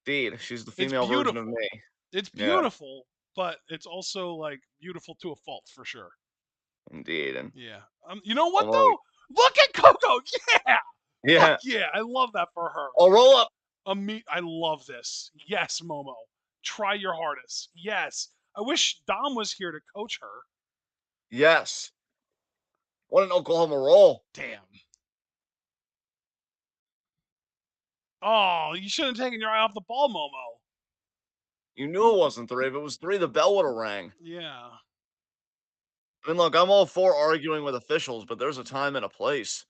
[SPEAKER 2] Indeed, she's the
[SPEAKER 1] It's
[SPEAKER 2] female version of
[SPEAKER 1] beautiful.
[SPEAKER 2] me.
[SPEAKER 1] It's
[SPEAKER 2] Yeah,
[SPEAKER 1] beautiful, but it's also like beautiful to a fault for sure.
[SPEAKER 2] indeed, and
[SPEAKER 1] Yeah. You know what
[SPEAKER 2] Momo,
[SPEAKER 1] though? Look at Coco. Yeah. Fuck
[SPEAKER 2] yeah.
[SPEAKER 1] yeah. I love that for her.
[SPEAKER 2] Oh, roll up.
[SPEAKER 1] I love this. Yes, Momo. Try your hardest. Yes. I wish Dom was here to coach her.
[SPEAKER 2] Yes. What an Oklahoma roll.
[SPEAKER 1] Damn. Oh, you shouldn't have taken your eye off the ball, Momo.
[SPEAKER 2] You knew it wasn't three. If it was three, the bell would have rang.
[SPEAKER 1] Yeah.
[SPEAKER 2] I mean, look, I'm all for arguing with officials, but there's a time and a place.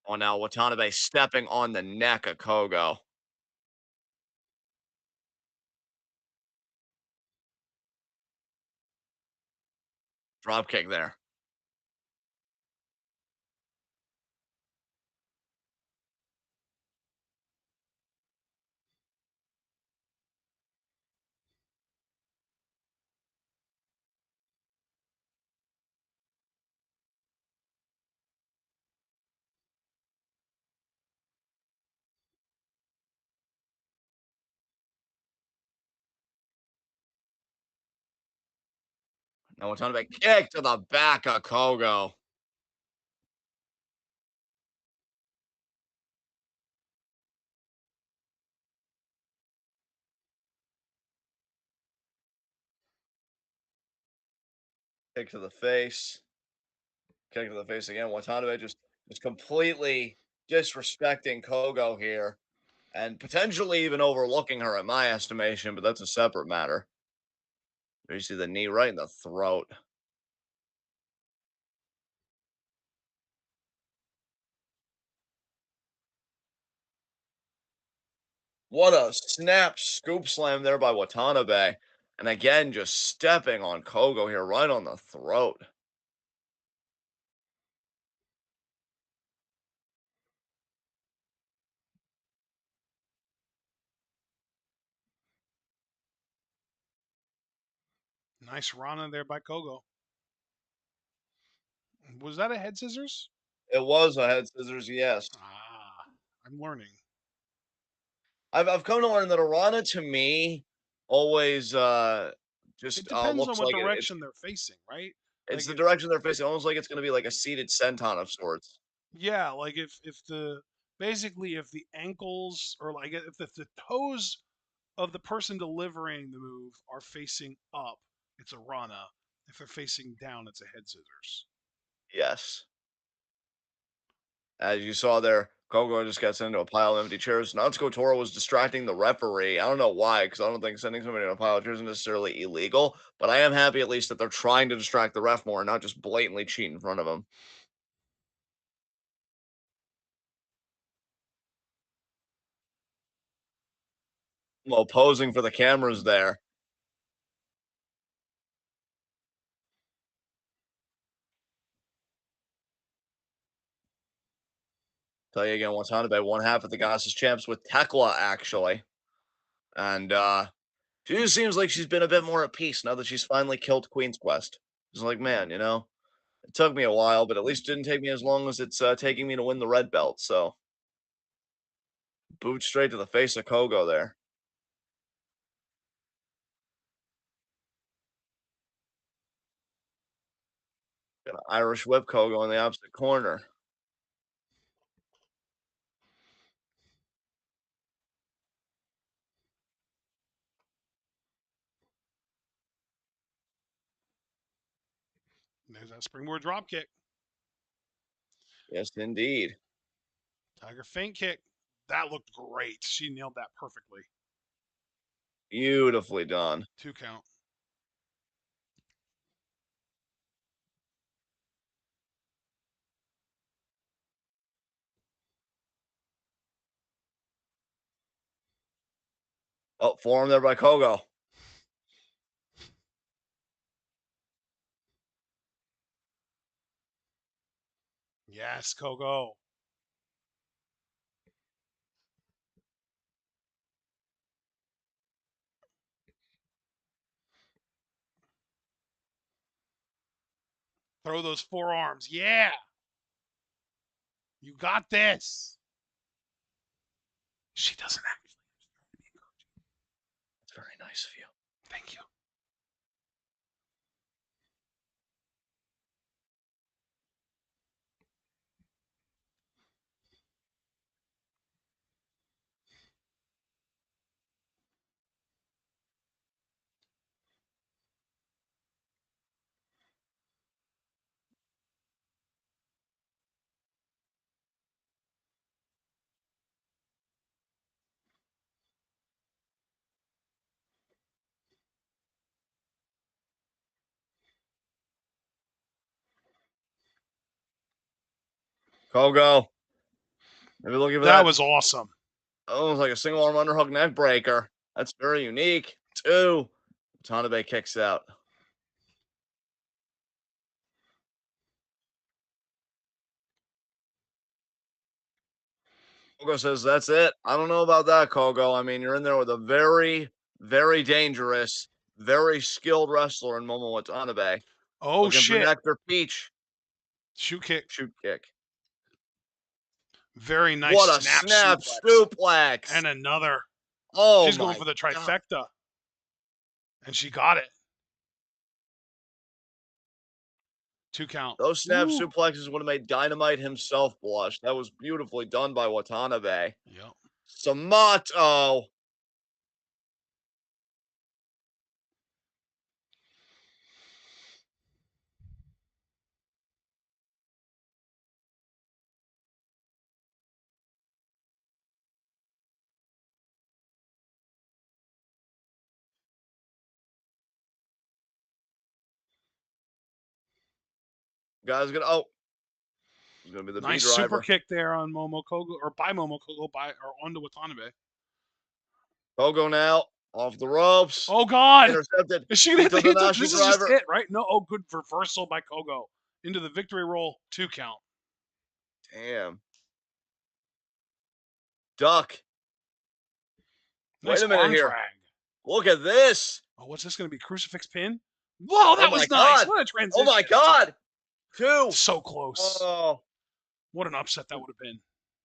[SPEAKER 2] Oh, now Watanabe stepping on the neck of Kogo. Drop kick there. Now Watanabe kick to the back of Kogo. Kick to the face. Kick to the face again. Watanabe just completely disrespecting Kogo here and potentially even overlooking her in my estimation, but that's a separate matter. There you see the knee right in the throat. What a snap scoop slam there by Watanabe. And again, just stepping on Kogo here, right on the throat.
[SPEAKER 1] Nice Rana there by Kogo. Was that a head scissors?
[SPEAKER 2] It was a head scissors, yes.
[SPEAKER 1] Ah, I'm learning.
[SPEAKER 2] I've come to learn that Arana to me always
[SPEAKER 1] It
[SPEAKER 2] just
[SPEAKER 1] depends on
[SPEAKER 2] looks
[SPEAKER 1] what
[SPEAKER 2] like it's
[SPEAKER 1] direction they're facing, right?
[SPEAKER 2] it's
[SPEAKER 1] Like
[SPEAKER 2] the
[SPEAKER 1] if
[SPEAKER 2] direction they're facing, almost like it's gonna be like a seated senton of sorts.
[SPEAKER 1] yeah, like if the basically if the ankles or like if the toes of the person delivering the move are facing up, it's a Rana. If they're facing down, it's a head scissors.
[SPEAKER 2] Yes. As you saw there, Kogo just gets into a pile of empty chairs. Natsuko Tora was distracting the referee. I don't know why, because I don't think sending somebody in a pile of chairs is necessarily illegal. But I am happy at least that they're trying to distract the ref more, and not just blatantly cheat in front of him. Well, posing for the cameras there. Tell you again, Watanabe won half of the Goddess Champs with Tekla, actually. And she just seems like she's been a bit more at peace now that she's finally killed Queen's Quest. It's like, man, it took me a while, but at least it didn't take me as long as it's taking me to win the red belt. So, boot straight to the face of Kogo there. Got an Irish whip Kogo in the opposite corner.
[SPEAKER 1] There's that springboard drop kick.
[SPEAKER 2] Yes, indeed.
[SPEAKER 1] Tiger feint kick. That looked great. She nailed that perfectly.
[SPEAKER 2] Beautifully done.
[SPEAKER 1] 2 count.
[SPEAKER 2] Oh, forearm there by Kogo.
[SPEAKER 1] Yes, Kogo. Throw those forearms. Yeah. You got this. She doesn't actually.
[SPEAKER 2] That's very nice of you.
[SPEAKER 1] Thank you.
[SPEAKER 2] Kogo. Maybe looking for
[SPEAKER 1] That
[SPEAKER 2] that.
[SPEAKER 1] was awesome.
[SPEAKER 2] Almost like a single arm underhook neck breaker. That's very unique. 2. Watanabe kicks out. Kogo says, that's it. I don't know about that, Kogo. I mean, you're in there with a very, very dangerous, very skilled wrestler in Momo Watanabe.
[SPEAKER 1] Oh,
[SPEAKER 2] Looking for
[SPEAKER 1] shit.
[SPEAKER 2] Nectar Peach.
[SPEAKER 1] Shoot kick.
[SPEAKER 2] Shoot kick.
[SPEAKER 1] Very nice
[SPEAKER 2] What a
[SPEAKER 1] snap
[SPEAKER 2] suplex.
[SPEAKER 1] And another.
[SPEAKER 2] Oh,
[SPEAKER 1] She's going
[SPEAKER 2] my
[SPEAKER 1] for the
[SPEAKER 2] God.
[SPEAKER 1] trifecta. And she got it. 2 count.
[SPEAKER 2] Those snap
[SPEAKER 1] Ooh.
[SPEAKER 2] suplexes would have made Dynamite himself blush. That was beautifully done by Watanabe.
[SPEAKER 1] Yep.
[SPEAKER 2] Samato. Guy's gonna. Oh, it's gonna be the B
[SPEAKER 1] Nice super
[SPEAKER 2] driver.
[SPEAKER 1] kick there on Momokogo, or by Momokogo, or onto Watanabe.
[SPEAKER 2] Kogo now off the ropes.
[SPEAKER 1] Oh, God.
[SPEAKER 2] Intercepted.
[SPEAKER 1] Is she going to
[SPEAKER 2] Ito
[SPEAKER 1] hit
[SPEAKER 2] Danashi
[SPEAKER 1] This is just
[SPEAKER 2] driver.
[SPEAKER 1] it, right? No. Oh, good reversal by Kogo. Into the victory roll. 2 count.
[SPEAKER 2] Damn. Duck.
[SPEAKER 1] Nice
[SPEAKER 2] Wait a minute
[SPEAKER 1] arm
[SPEAKER 2] here.
[SPEAKER 1] drag.
[SPEAKER 2] Look at this.
[SPEAKER 1] Oh, what's this going to be? Crucifix pin? Whoa, that
[SPEAKER 2] Oh, my
[SPEAKER 1] was nice.
[SPEAKER 2] God.
[SPEAKER 1] What a transition.
[SPEAKER 2] Oh, my God. 2.
[SPEAKER 1] So close.
[SPEAKER 2] Oh.
[SPEAKER 1] What an upset that would have been.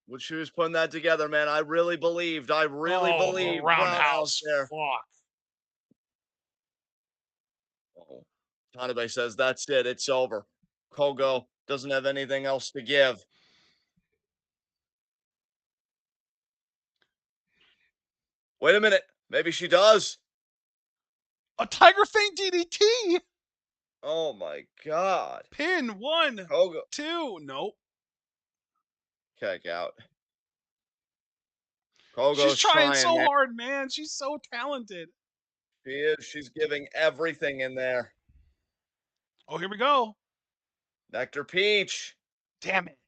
[SPEAKER 2] When she was putting that together, man, I really believed.
[SPEAKER 1] Oh, roundhouse.
[SPEAKER 2] there.
[SPEAKER 1] Fuck.
[SPEAKER 2] Oh. Tanabe says, that's it. It's over. Kogo doesn't have anything else to give. Wait a minute. Maybe she does.
[SPEAKER 1] A Tiger Feint DDT.
[SPEAKER 2] Oh, my God.
[SPEAKER 1] Pin. 1,
[SPEAKER 2] Kogo.
[SPEAKER 1] 2. Nope.
[SPEAKER 2] Kick out.
[SPEAKER 1] She's
[SPEAKER 2] Kogo's
[SPEAKER 1] trying so
[SPEAKER 2] man.
[SPEAKER 1] hard, man. She's so talented.
[SPEAKER 2] She is. She's giving everything in there.
[SPEAKER 1] Oh, here we go.
[SPEAKER 2] Nectar Peach.
[SPEAKER 1] Damn it.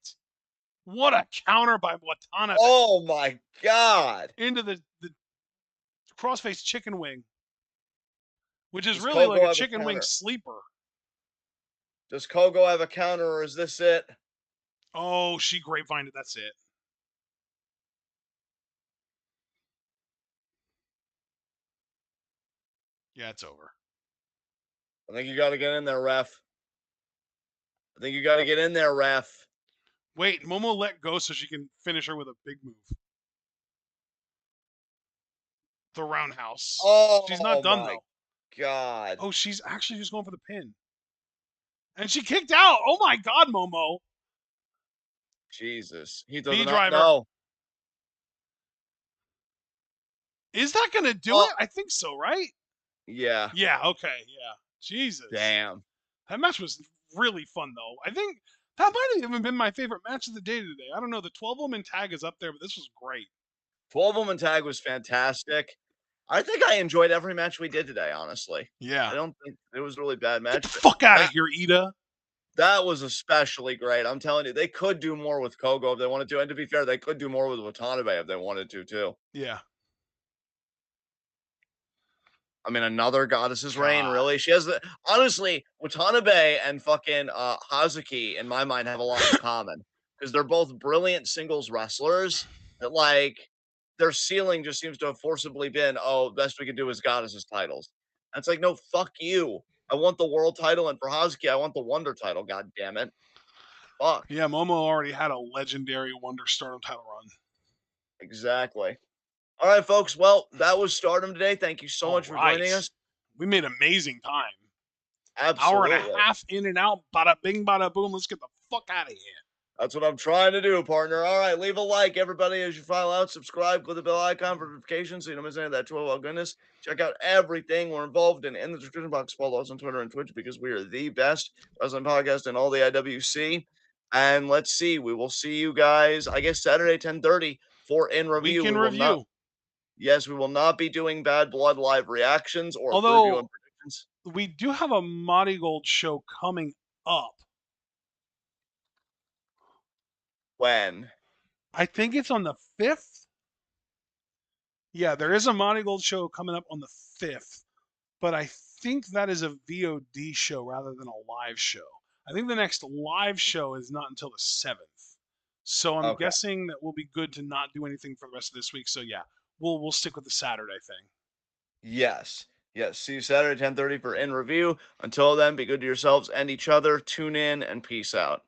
[SPEAKER 1] What a counter by Watanabe.
[SPEAKER 2] Oh, my God.
[SPEAKER 1] Into the crossface chicken wing, which is
[SPEAKER 2] Does
[SPEAKER 1] really like
[SPEAKER 2] Kogo
[SPEAKER 1] a
[SPEAKER 2] have
[SPEAKER 1] chicken wing
[SPEAKER 2] counter?
[SPEAKER 1] sleeper.
[SPEAKER 2] Does Kogo have a counter, or is this it?
[SPEAKER 1] Oh, she grapevined it. That's it. Yeah, it's over.
[SPEAKER 2] I think you got to get in there, ref. I think you got to get in there, ref.
[SPEAKER 1] Wait, Momo let go so she can finish her with a big move. The roundhouse. She's not
[SPEAKER 2] Oh
[SPEAKER 1] done
[SPEAKER 2] my
[SPEAKER 1] though.
[SPEAKER 2] god.
[SPEAKER 1] Oh, she's actually just going for the pin. And she kicked out. Oh my god, Momo.
[SPEAKER 2] Jesus. He does
[SPEAKER 1] Knee
[SPEAKER 2] not
[SPEAKER 1] driver.
[SPEAKER 2] know.
[SPEAKER 1] Is that going to do
[SPEAKER 2] Oh,
[SPEAKER 1] it? I think so, right?
[SPEAKER 2] yeah.
[SPEAKER 1] Yeah, okay, yeah. Jesus.
[SPEAKER 2] Damn.
[SPEAKER 1] That match was really fun, though. I think that might have even been my favorite match of the day today. I don't know. The 12-woman tag is up there, but this was great.
[SPEAKER 2] 12-woman tag was fantastic. I think I enjoyed every match we did today, honestly. I
[SPEAKER 1] Yeah.
[SPEAKER 2] don't think it was a really bad
[SPEAKER 1] Get the
[SPEAKER 2] match, but
[SPEAKER 1] fuck out of
[SPEAKER 2] that
[SPEAKER 1] here, Ida.
[SPEAKER 2] that was especially great. I'm telling you, they could do more with Kogo if they wanted to. And to be fair, they could do more with Watanabe if they wanted to too.
[SPEAKER 1] Yeah.
[SPEAKER 2] I mean, another Goddess's Reign,
[SPEAKER 1] God.
[SPEAKER 2] really? She has the honestly, Watanabe and fucking Hazuki, in my mind, have a lot in common. Because they're both brilliant singles wrestlers that like their ceiling just seems to have forcibly been, oh, best we can do is Goddess's titles. And it's like, no, fuck you. I want the world title, and for Hazuki, I want the Wonder title, god damn it. Fuck.
[SPEAKER 1] Yeah, Momo already had a legendary Wonder Stardom title run.
[SPEAKER 2] Exactly. All right, folks. Well, that was Stardom today. Thank you so
[SPEAKER 1] All
[SPEAKER 2] much for
[SPEAKER 1] right.
[SPEAKER 2] joining us.
[SPEAKER 1] We made amazing time. Hour and a
[SPEAKER 2] Absolutely.
[SPEAKER 1] half in and out. Bada bing, bada boom. Let's get the fuck out of here.
[SPEAKER 2] That's what I'm trying to do, partner. All right, leave a like, everybody, as you file out. Subscribe, click the bell icon for notifications so you don't miss any of that 12 goodness. Check out everything we're involved in the description box. Follow us on Twitter and Twitch because we are the best wrestling podcast in all the IWC. And let's see, we will see you guys, I guess, Saturday, 10:30 for In Review.
[SPEAKER 1] Week in
[SPEAKER 2] We will not,
[SPEAKER 1] review.
[SPEAKER 2] yes, we will not be doing Bad Blood live reactions or preview and
[SPEAKER 1] Although
[SPEAKER 2] predictions.
[SPEAKER 1] we do have a Monty Gold show coming up.
[SPEAKER 2] When?
[SPEAKER 1] I think it's on the 5th. Yeah, there is a Monty Gold show coming up on the 5th, but I think that is a VOD show rather than a live show. I think the next live show is not until the 7th. So I'm
[SPEAKER 2] Okay.
[SPEAKER 1] guessing that we'll be good to not do anything for the rest of this week. So yeah, we'll stick with the Saturday thing.
[SPEAKER 2] Yes. Yes. See you Saturday, 10:30 for In Review. Until then, be good to yourselves and each other. Tune in and peace out.